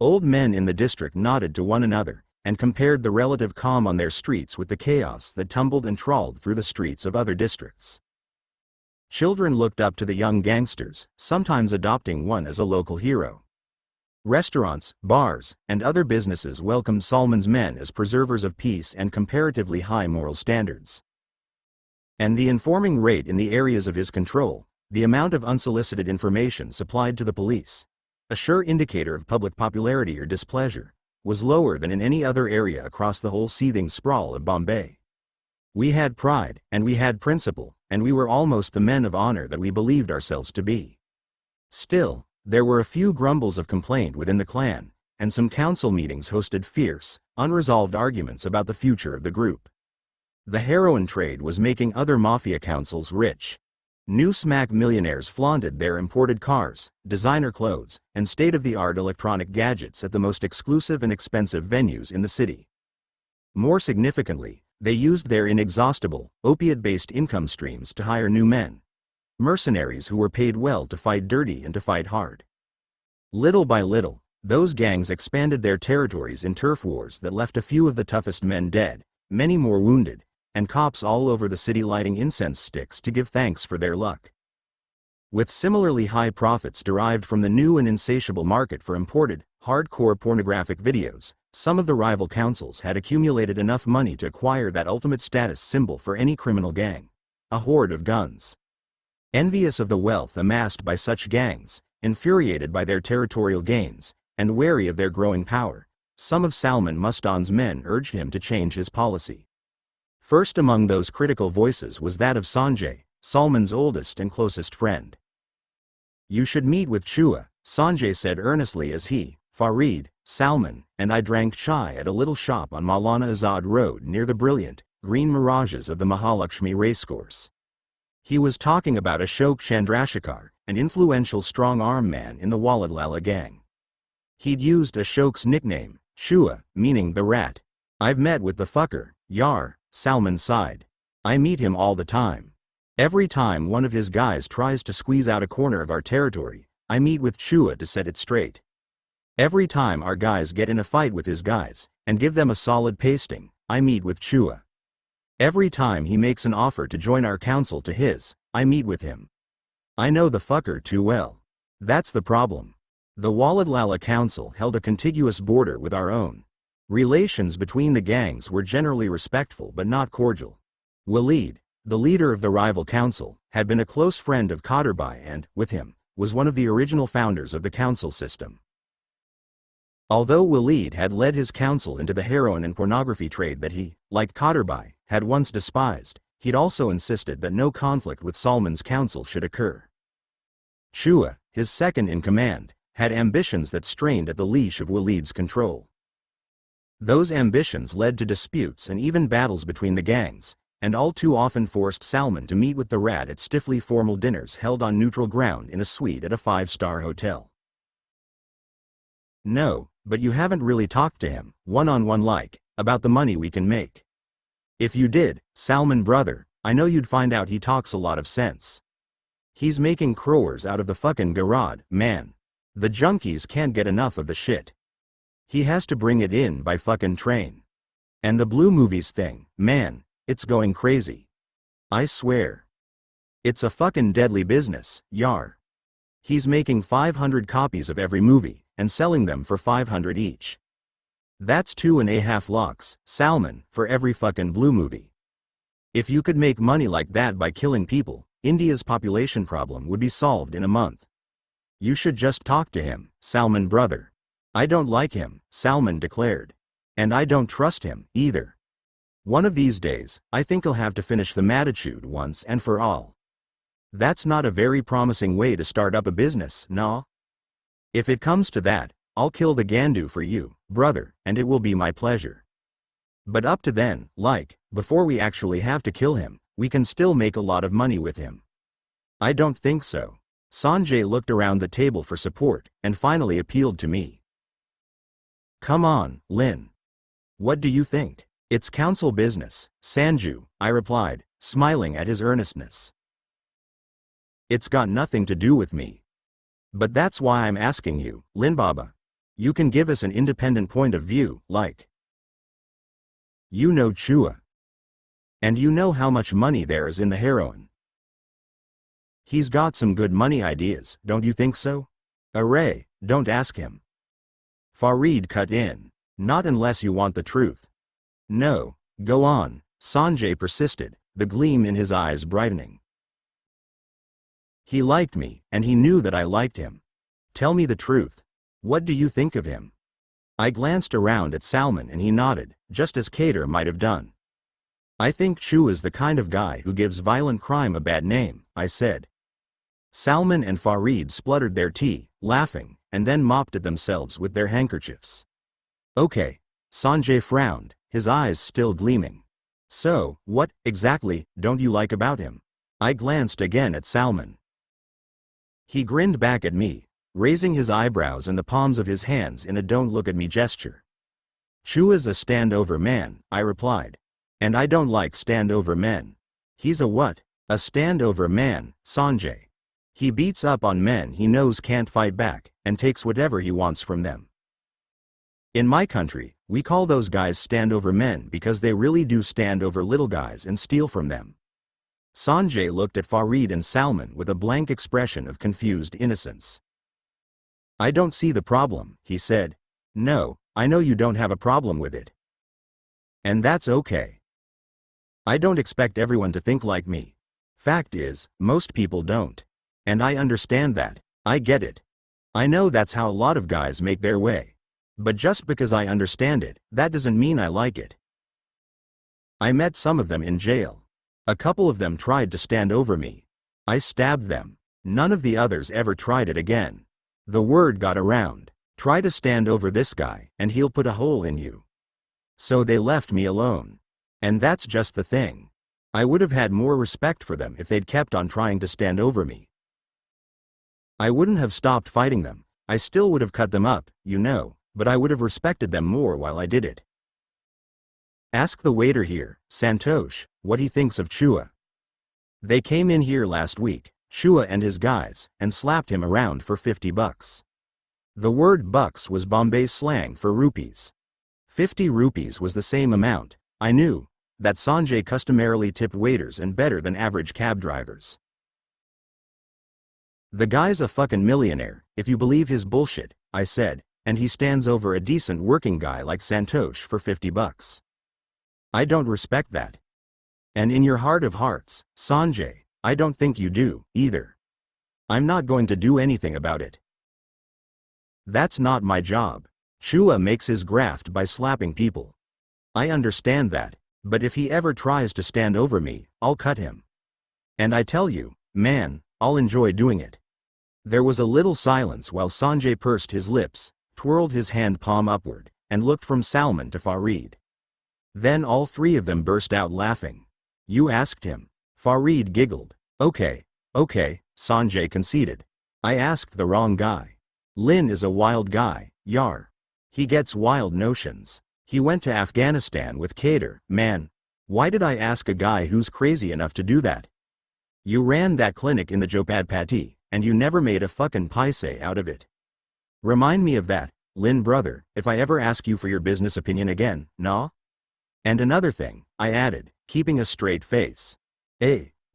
S1: Old men in the district nodded to one another, and compared the relative calm on their streets with the chaos that tumbled and trawled through the streets of other districts. Children looked up to the young gangsters, sometimes adopting one as a local hero. Restaurants, bars, and other businesses welcomed Salman's men as preservers of peace and comparatively high moral standards. And the informing rate in the areas of his control, the amount of unsolicited information supplied to the police, a sure indicator of public popularity or displeasure, was lower than in any other area across the whole seething sprawl of Bombay. We had pride, and we had principle, and we were almost the men of honor that we believed ourselves to be. Still, there were a few grumbles of complaint within the clan, and some council meetings hosted fierce, unresolved arguments about the future of the group. The heroin trade was making other mafia councils rich. New smack millionaires flaunted their imported cars, designer clothes, and state-of-the-art electronic gadgets at the most exclusive and expensive venues in the city. More significantly, they used their inexhaustible, opiate-based income streams to hire new men. Mercenaries who were paid well to fight dirty and to fight hard. Little by little, those gangs expanded their territories in turf wars that left a few of the toughest men dead, many more wounded, and cops all over the city lighting incense sticks to give thanks for their luck. With similarly high profits derived from the new and insatiable market for imported, hardcore pornographic videos, some of the rival councils had accumulated enough money to acquire that ultimate status symbol for any criminal gang: a horde of guns. Envious of the wealth amassed by such gangs, infuriated by their territorial gains, and wary of their growing power, some of Salman Mustan's men urged him to change his policy. First among those critical voices was that of Sanjay, Salman's oldest and closest friend. "You should meet with Chua," Sanjay said earnestly as he, Farid, Salman, and I drank chai at a little shop on Maulana Azad Road near the brilliant, green mirages of the Mahalakshmi racecourse. He was talking about Ashok Chandrasekhar, an influential strong-arm man in the Waladlala gang. He'd used Ashok's nickname, Chua, meaning the rat. I've met with the fucker, Yar, Salman sighed. I meet him all the time. Every time one of his guys tries to squeeze out a corner of our territory, I meet with Chua to set it straight. Every time our guys get in a fight with his guys, and give them a solid pasting, I meet with Chua. Every time he makes an offer to join our council to his, I meet with him. I know the fucker too well. That's the problem. The Waladlala Council held a contiguous border with our own. Relations between the gangs were generally respectful but not cordial. Walid, the leader of the rival council, had been a close friend of Qadrbai and, with him, was one of the original founders of the council system. Although Walid had led his council into the heroin and pornography trade that he, like Qadrbai, had once despised, he'd also insisted that no conflict with Salman's council should occur. Chua, his second in command, had ambitions that strained at the leash of Walid's control. Those ambitions led to disputes and even battles between the gangs, and all too often forced Salman to meet with the rat at stiffly formal dinners held on neutral ground in a suite at a five-star hotel. No, but you haven't really talked to him, one-on-one like, about the money we can make. If you did, Salman brother, I know you'd find out he talks a lot of sense. He's making crores out of the fucking garage, man. The junkies can't get enough of the shit. He has to bring it in by fucking train. And the blue movies thing, man, it's going crazy. I swear. It's a fucking deadly business, Yar. He's making 500 copies of every movie, and selling them for 500 each. That's 2.5 lakhs, Salman, for every fucking blue movie. If you could make money like that by killing people, India's population problem would be solved in a month. You should just talk to him, Salman brother. I don't like him, Salman declared. And I don't trust him, either. One of these days, I think he'll have to finish the Mattitude once and for all. That's not a very promising way to start up a business, nah? If it comes to that, I'll kill the Gandu for you, brother, and it will be my pleasure. But up to then, like, before we actually have to kill him, we can still make a lot of money with him. I don't think so. Sanjay looked around the table for support, and finally appealed to me. Come on, Lin. What do you think? It's council business, Sanju, I replied, smiling at his earnestness. It's got nothing to do with me. But that's why I'm asking you, Lin Baba. You can give us an independent point of view, like. You know Chua. And you know how much money there is in the heroin. He's got some good money ideas, don't you think so? Array, don't ask him. Farid cut in. Not unless you want the truth. No, go on, Sanjay persisted, the gleam in his eyes brightening. He liked me, and he knew that I liked him. Tell me the truth. What do you think of him? I glanced around at Salman and he nodded, just as Kader might have done. I think Chu is the kind of guy who gives violent crime a bad name, I said. Salman and Farid spluttered their tea, laughing, and then mopped at themselves with their handkerchiefs. Okay. Sanjay frowned, his eyes still gleaming. So, what, exactly, don't you like about him? I glanced again at Salman. He grinned back at me, raising his eyebrows and the palms of his hands in a don't look at me gesture. Chu is a standover man, I replied. And I don't like standover men. He's a what? A standover man, Sanjay. He beats up on men he knows can't fight back, and takes whatever he wants from them. In my country, we call those guys standover men because they really do stand over little guys and steal from them. Sanjay looked at Farid and Salman with a blank expression of confused innocence. I don't see the problem, he said. No, I know you don't have a problem with it. And that's okay. I don't expect everyone to think like me. Fact is, most people don't. And I understand that. I get it. I know that's how a lot of guys make their way. But just because I understand it, that doesn't mean I like it. I met some of them in jail. A couple of them tried to stand over me. I stabbed them. None of the others ever tried it again. The word got around. Try to stand over this guy, and he'll put a hole in you. So they left me alone. And that's just the thing. I would have had more respect for them if they'd kept on trying to stand over me. I wouldn't have stopped fighting them. I still would have cut them up, you know, but I would have respected them more while I did it. Ask the waiter here, Santosh, what he thinks of Chua. They came in here last week, Chua and his guys, and slapped him around for 50 bucks. The word bucks was Bombay slang for rupees. 50 rupees was the same amount. I knew that Sanjay customarily tipped waiters and better than average cab drivers. The guy's a fucking millionaire, if you believe his bullshit, I said, and he stands over a decent working guy like Santosh for 50 bucks. I don't respect that. And in your heart of hearts, Sanjay, I don't think you do, either. I'm not going to do anything about it. That's not my job. Chua makes his graft by slapping people. I understand that, but if he ever tries to stand over me, I'll cut him. And I tell you, man, I'll enjoy doing it. There was a little silence while Sanjay pursed his lips, twirled his hand palm upward, and looked from Salman to Farid. Then all three of them burst out laughing. You asked him. Farid giggled. Okay, Sanjay conceded. I asked the wrong guy. Lin is a wild guy, yar. He gets wild notions. He went to Afghanistan with Kader, man. Why did I ask a guy who's crazy enough to do that? You ran that clinic in the Jopadpati, and you never made a fucking paise out of it. Remind me of that, Lin brother, if I ever ask you for your business opinion again, nah? And another thing, I added, keeping a straight face.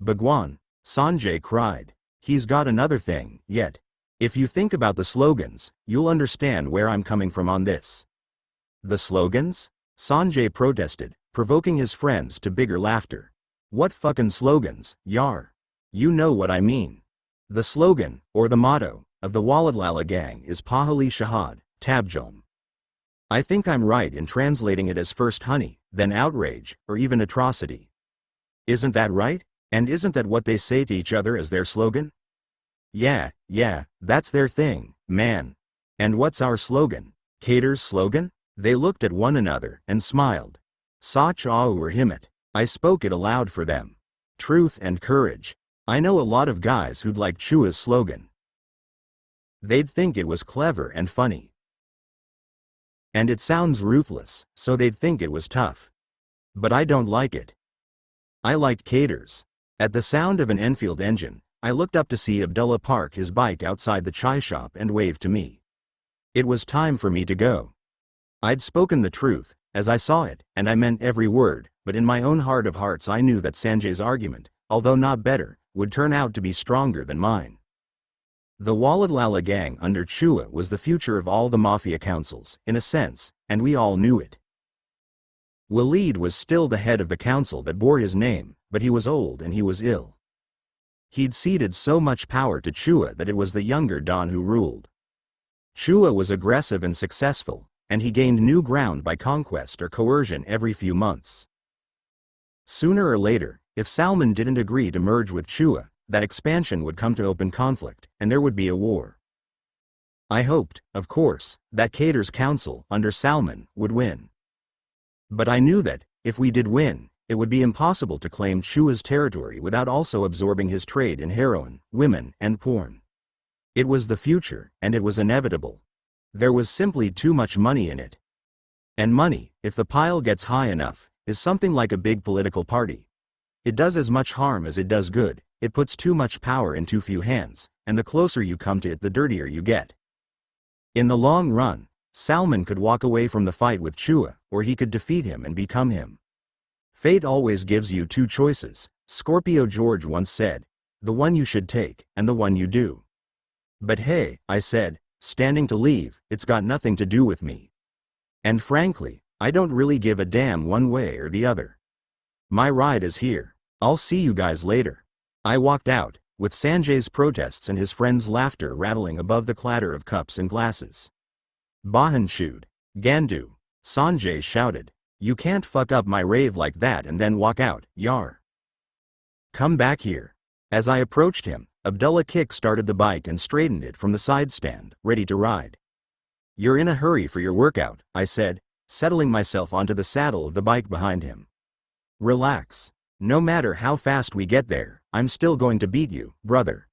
S1: Bhagwan, Sanjay cried. He's got another thing, yet. If you think about the slogans, you'll understand where I'm coming from on this. The slogans? Sanjay protested, provoking his friends to bigger laughter. What fucking slogans, yar? You know what I mean. The slogan, or the motto, of the Waladlala gang is Pahali Shahad, Tabjom. I think I'm right in translating it as first honey, then outrage, or even atrocity. Isn't that right? And isn't that what they say to each other as their slogan? Yeah, that's their thing, man. And what's our slogan? Kader's slogan? They looked at one another and smiled. Sach aur himmat. I spoke it aloud for them. Truth and courage. I know a lot of guys who'd like Chua's slogan. They'd think it was clever and funny. And it sounds ruthless, so they'd think it was tough. But I don't like it. I like Kader's. At the sound of an Enfield engine, I looked up to see Abdullah park his bike outside the chai shop and waved to me. It was time for me to go. I'd spoken the truth, as I saw it, and I meant every word, but in my own heart of hearts I knew that Sanjay's argument, although not better, would turn out to be stronger than mine. The Waladlala gang under Chua was the future of all the mafia councils, in a sense, and we all knew it. Waleed was still the head of the council that bore his name, but he was old and he was ill. He'd ceded so much power to Chua that it was the younger Don who ruled. Chua was aggressive and successful, and he gained new ground by conquest or coercion every few months. Sooner or later, if Salman didn't agree to merge with Chua, that expansion would come to open conflict, and there would be a war. I hoped, of course, that Kader's council, under Salman, would win. But I knew that, if we did win, it would be impossible to claim Chua's territory without also absorbing his trade in heroin, women, and porn. It was the future, and it was inevitable. There was simply too much money in it. And money, if the pile gets high enough, is something like a big political party. It does as much harm as it does good. It puts too much power in too few hands, and the closer you come to it the dirtier you get. In the long run, Salman could walk away from the fight with Chua, or he could defeat him and become him. Fate always gives you two choices, Scorpio George once said, the one you should take, and the one you do. But hey, I said, standing to leave, it's got nothing to do with me. And frankly, I don't really give a damn one way or the other. My ride is here. I'll see you guys later. I walked out, with Sanjay's protests and his friends' laughter rattling above the clatter of cups and glasses. Bahan chewed. Gandu. Sanjay shouted. You can't fuck up my rave like that and then walk out, yar. Come back here. As I approached him, Abdullah kick-started the bike and straightened it from the side stand, ready to ride. You're in a hurry for your workout, I said, settling myself onto the saddle of the bike behind him. Relax. No matter how fast we get there, I'm still going to beat you, brother.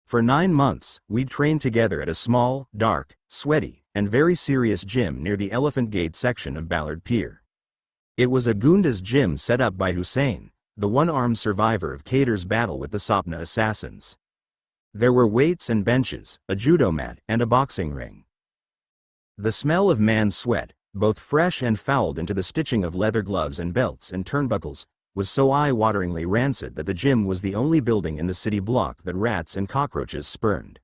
S1: For 9 months, we'd trained together at a small, dark, sweaty, and very serious gym near the Elephant Gate section of Ballard Pier. It was a Gunda's gym set up by Hussein, the one-armed survivor of Kader's battle with the Sapna assassins. There were weights and benches, a judo mat, and a boxing ring. The smell of man's sweat, both fresh and fouled into the stitching of leather gloves and belts and turnbuckles, was so eye-wateringly rancid that the gym was the only building in the city block that rats and cockroaches spurned.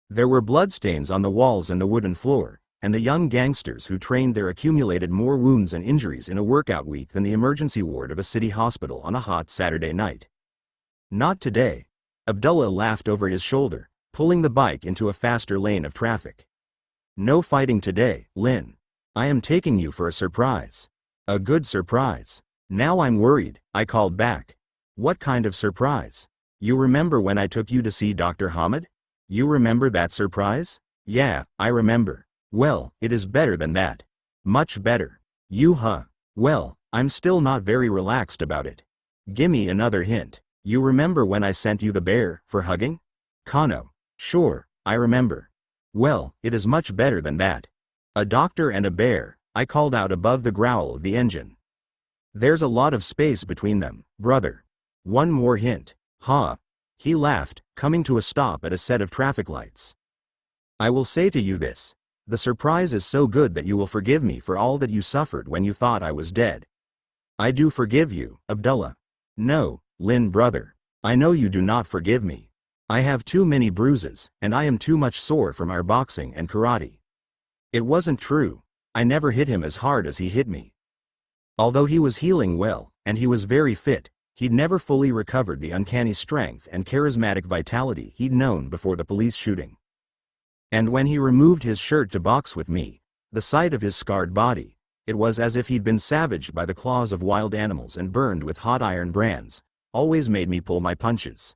S1: There were bloodstains on the walls and the wooden floor, and the young gangsters who trained there accumulated more wounds and injuries in a workout week than the emergency ward of a city hospital on a hot Saturday night. Not today. Abdullah laughed over his shoulder, pulling the bike into a faster lane of traffic. No fighting today, Lynn. I am taking you for a surprise. A good surprise. Now I'm worried, I called back. What kind of surprise? You remember when I took you to see Dr. Hamid? You remember that surprise? Yeah, I remember. Well, it is better than that. Much better. Well, I'm still not very relaxed about it. Gimme another hint. You remember when I sent you the bear for hugging? Kano. Sure, I remember. Well, it is much better than that. A doctor and a bear, I called out above the growl of the engine. There's a lot of space between them, brother. One more hint. He laughed, coming to a stop at a set of traffic lights. I will say to you this. The surprise is so good that you will forgive me for all that you suffered when you thought I was dead. I do forgive you, Abdullah. No, Lynn brother. I know you do not forgive me. I have too many bruises, and I am too much sore from our boxing and karate. It wasn't true. I never hit him as hard as he hit me. Although he was healing well, and he was very fit, he'd never fully recovered the uncanny strength and charismatic vitality he'd known before the police shooting. And when he removed his shirt to box with me, the sight of his scarred body, it was as if he'd been savaged by the claws of wild animals and burned with hot iron brands, always made me pull my punches.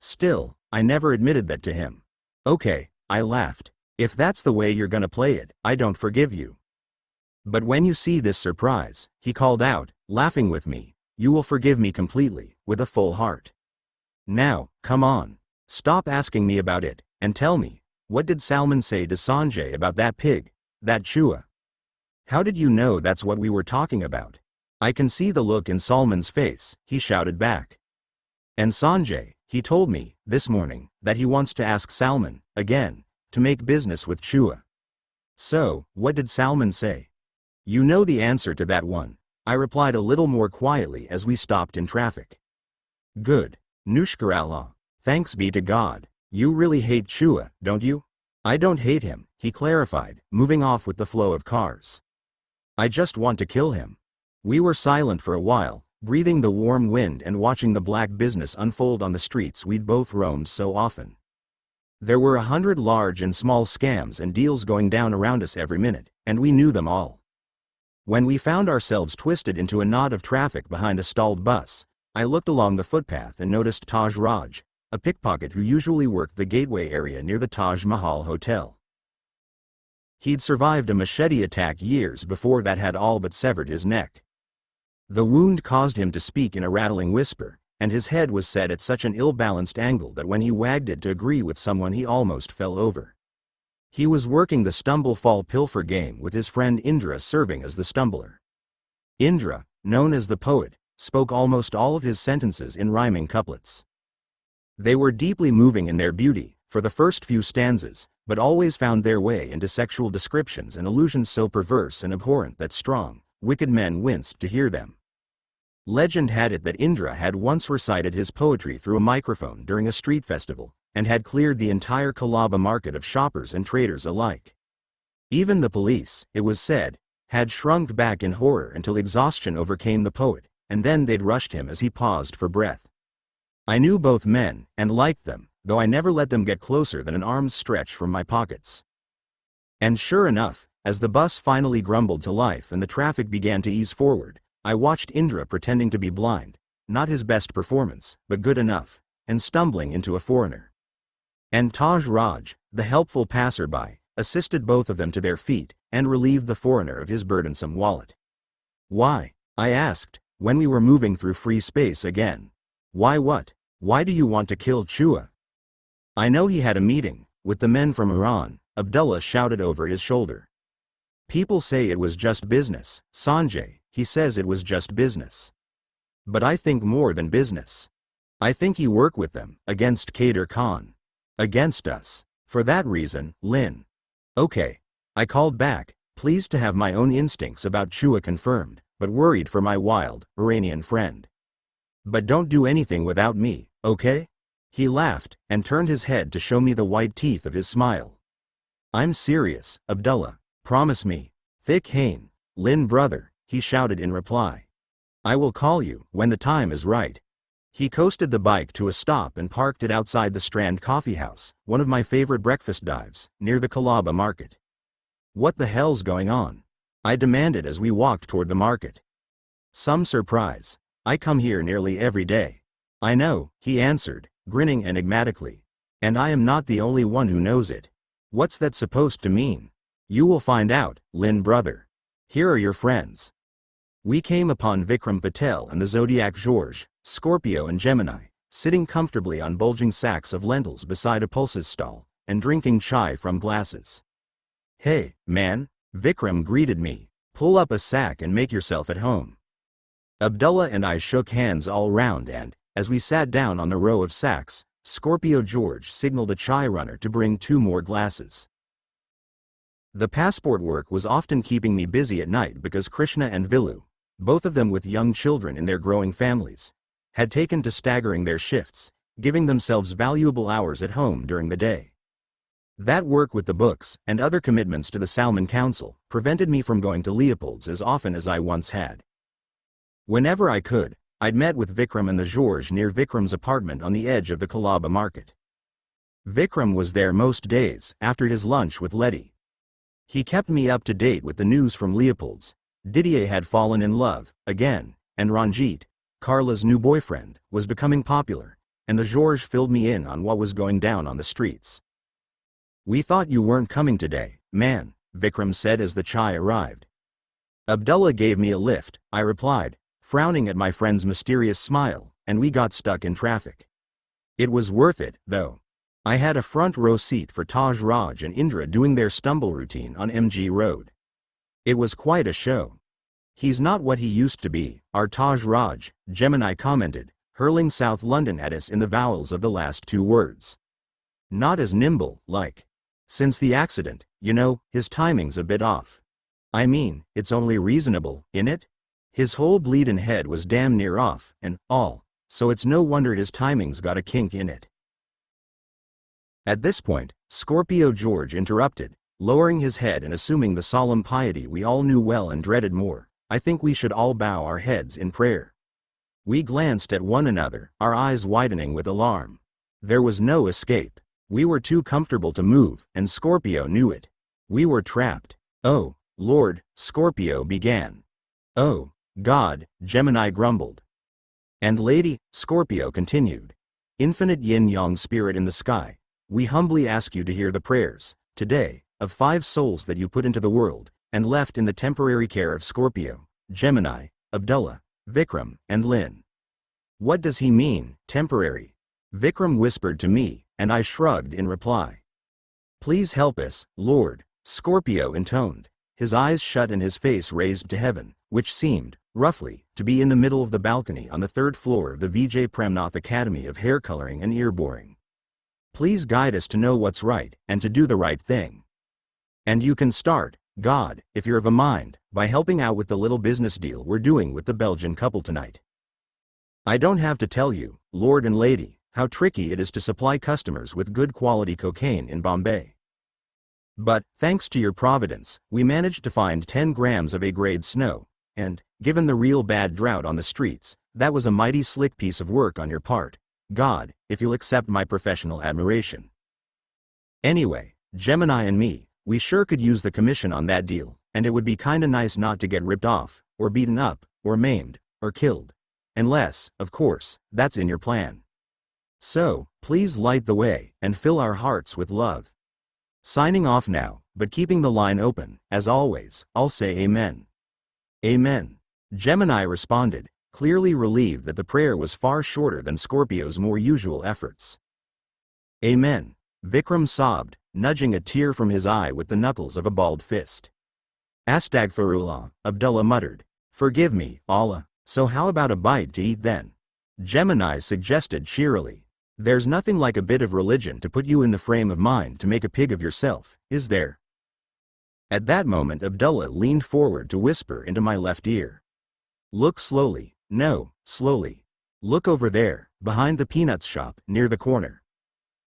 S1: Still, I never admitted that to him. Okay, I laughed. If that's the way you're gonna play it, I don't forgive you. But when you see this surprise, he called out, laughing with me, you will forgive me completely, with a full heart. Now, come on. Stop asking me about it, and tell me, what did Salman say to Sanjay about that pig, that Chua? How did you know that's what we were talking about? I can see the look in Salman's face, he shouted back. And Sanjay, he told me, this morning, that he wants to ask Salman, again, to make business with Chua. So, what did Salman say? You know the answer to that one, I replied a little more quietly as we stopped in traffic. Good. Nushkar Allah. Thanks be to God. You really hate Chua, don't you? I don't hate him, he clarified, moving off with the flow of cars. I just want to kill him. We were silent for a while, breathing the warm wind and watching the black business unfold on the streets we'd both roamed so often. There were 100 large and small scams and deals going down around us every minute, and we knew them all. When we found ourselves twisted into a knot of traffic behind a stalled bus, I looked along the footpath and noticed Taj Raj, a pickpocket who usually worked the gateway area near the Taj Mahal Hotel. He'd survived a machete attack years before that had all but severed his neck. The wound caused him to speak in a rattling whisper, and his head was set at such an ill-balanced angle that when he wagged it to agree with someone he almost fell over. He was working the stumble-fall-pilfer game with his friend Indra serving as the stumbler. Indra, known as the poet, spoke almost all of his sentences in rhyming couplets. They were deeply moving in their beauty, for the first few stanzas, but always found their way into sexual descriptions and allusions so perverse and abhorrent that strong, wicked men winced to hear them. Legend had it that Indra had once recited his poetry through a microphone during a street festival, and had cleared the entire Kalaba market of shoppers and traders alike. Even the police, it was said, had shrunk back in horror until exhaustion overcame the poet, and then they'd rushed him as he paused for breath. I knew both men, and liked them, though I never let them get closer than an arm's stretch from my pockets. And sure enough, as the bus finally grumbled to life and the traffic began to ease forward, I watched Indra pretending to be blind, not his best performance, but good enough, and stumbling into a foreigner. And Taj Raj, the helpful passerby, assisted both of them to their feet, and relieved the foreigner of his burdensome wallet. Why? I asked, when we were moving through free space again. Why what? Why do you want to kill Chua? I know he had a meeting with the men from Iran, Abdullah shouted over his shoulder. People say it was just business, Sanjay, he says it was just business. But I think more than business. I think you work with them, against Kader Khan. Against us. For that reason, Lin. Okay. I called back, pleased to have my own instincts about Chua confirmed, but worried for my wild, Iranian friend. But don't do anything without me, okay? He laughed, and turned his head to show me the white teeth of his smile. I'm serious, Abdullah. Promise me. Thick Hain. Lin brother, he shouted in reply. I will call you, when the time is right. He coasted the bike to a stop and parked it outside the Strand Coffee House, one of my favorite breakfast dives, near the Kalaba market. What the hell's going on? I demanded as we walked toward the market. Some surprise. I come here nearly every day. I know, he answered, grinning enigmatically. And I am not the only one who knows it. What's that supposed to mean? You will find out, Lin brother. Here are your friends. We came upon Vikram Patel and the Zodiac George, Scorpio and Gemini, sitting comfortably on bulging sacks of lentils beside a pulses stall, and drinking chai from glasses. Hey, man, Vikram greeted me, pull up a sack and make yourself at home. Abdullah and I shook hands all round and, as we sat down on the row of sacks, Scorpio George signaled a chai runner to bring 2 more glasses. The passport work was often keeping me busy at night because Krishna and Vilu, both of them with young children in their growing families, had taken to staggering their shifts, giving themselves valuable hours at home during the day. That work with the books, and other commitments to the Salman Council, prevented me from going to Leopold's as often as I once had. Whenever I could, I'd met with Vikram and the George near Vikram's apartment on the edge of the Kalaba market. Vikram was there most days, after his lunch with Letty. He kept me up to date with the news from Leopold's. Didier had fallen in love, again, and Ranjit, Carla's new boyfriend, was becoming popular, and the George filled me in on what was going down on the streets. We thought you weren't coming today, man, Vikram said as the chai arrived. Abdullah gave me a lift, I replied, frowning at my friend's mysterious smile, and we got stuck in traffic. It was worth it, though. I had a front row seat for Taj Raj and Indra doing their stumble routine on MG Road. It was quite a show. He's not what he used to be, our Taj Raj, Gemini commented, hurling South London at us in the vowels of the last 2 words. Not as nimble, like. Since the accident, you know, his timing's a bit off. I mean, it's only reasonable, innit? His whole bleedin' head was damn near off, and all, so it's no wonder his timing's got a kink in it. At this point, Scorpio George interrupted, lowering his head and assuming the solemn piety we all knew well and dreaded more. I think we should all bow our heads in prayer. We glanced at one another, our eyes widening with alarm. There was no escape. We were too comfortable to move, and Scorpio knew it. We were trapped. Oh, Lord, Scorpio began. Oh, God, Gemini grumbled. And Lady, Scorpio continued. Infinite yin-yang spirit in the sky, we humbly ask you to hear the prayers, today, of 5 souls that you put into the world, and left in the temporary care of Scorpio, Gemini, Abdullah, Vikram, and Lin. What does he mean, temporary? Vikram whispered to me, and I shrugged in reply. Please help us, Lord, Scorpio intoned, his eyes shut and his face raised to heaven, which seemed, roughly, to be in the middle of the balcony on the 3rd floor of the Vijay Premnath Academy of Hair Coloring and Ear Boring. Please guide us to know what's right, and to do the right thing. And you can start, God, if you're of a mind, by helping out with the little business deal we're doing with the Belgian couple tonight. I don't have to tell you, Lord and Lady, how tricky it is to supply customers with good quality cocaine in Bombay. But, thanks to your providence, we managed to find 10 grams of A-grade snow, and, given the real bad drought on the streets, that was a mighty slick piece of work on your part, God, if you'll accept my professional admiration. Anyway, Gemini and me, we sure could use the commission on that deal, and it would be kinda nice not to get ripped off, or beaten up, or maimed, or killed. Unless, of course, that's in your plan. So, please light the way, and fill our hearts with love. Signing off now, but keeping the line open, as always, I'll say Amen. Amen. Gemini responded, clearly relieved that the prayer was far shorter than Scorpio's more usual efforts. Amen. Vikram sobbed, nudging a tear from his eye with the knuckles of a balled fist. Astagfirullah, Abdullah muttered, Forgive me, Allah. So how about a bite to eat then? Gemini suggested cheerily. There's nothing like a bit of religion to put you in the frame of mind to make a pig of yourself, is there? At that moment Abdullah leaned forward to whisper into my left ear. Look slowly, no, slowly. Look over there, behind the peanuts shop, near the corner.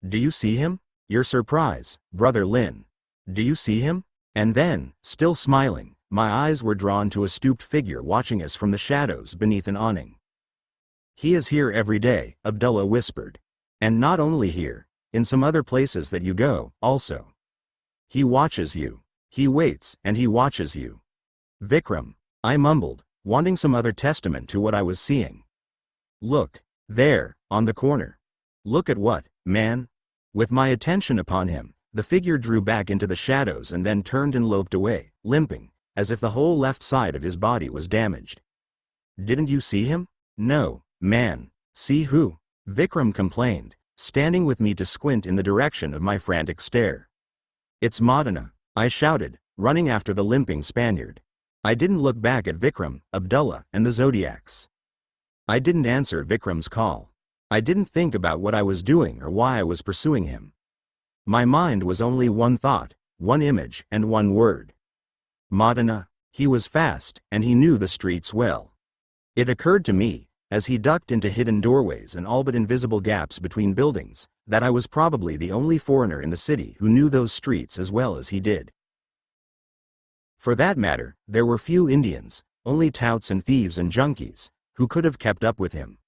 S1: Do you see him? Your surprise, Brother Lin. Do you see him? And then, still smiling, my eyes were drawn to a stooped figure watching us from the shadows beneath an awning. He is here every day, Abdullah whispered. And not only here, in some other places that you go, also. He watches you. He waits, and he watches you. Vikram, I mumbled, wanting some other testament to what I was seeing. Look, there, on the corner. Look at what, man? With my attention upon him, the figure drew back into the shadows and then turned and loped away, limping, as if the whole left side of his body was damaged. Didn't you see him? No, man. See who? Vikram complained, standing with me to squint in the direction of my frantic stare. It's Madana, I shouted, running after the limping Spaniard. I didn't look back at Vikram, Abdullah, and the Zodiacs. I didn't answer Vikram's call. I didn't think about what I was doing or why I was pursuing him. My mind was only one thought, one image, and one word. Madana. He was fast, and he knew the streets well. It occurred to me, as he ducked into hidden doorways and all but invisible gaps between buildings, that I was probably the only foreigner in the city who knew those streets as well as he did. For that matter, there were few Indians, only touts and thieves and junkies, who could have kept up with him.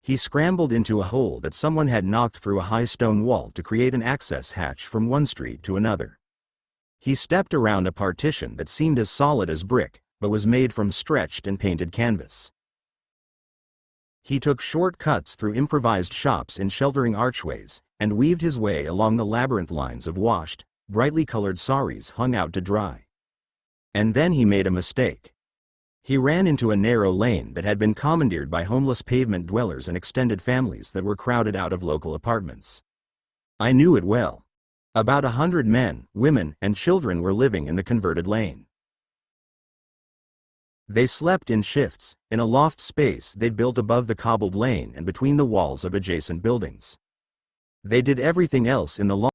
S1: He scrambled into a hole that someone had knocked through a high stone wall to create an access hatch from one street to another. He stepped around a partition that seemed as solid as brick, but was made from stretched and painted canvas. He took short cuts through improvised shops in sheltering archways, and weaved his way along the labyrinth lines of washed, brightly colored saris hung out to dry. And then he made a mistake. He ran into a narrow lane that had been commandeered by homeless pavement dwellers and extended families that were crowded out of local apartments. I knew it well. About 100 men, women, and children were living in the converted lane. They slept in shifts, in a loft space they'd built above the cobbled lane and between the walls of adjacent buildings. They did everything else in the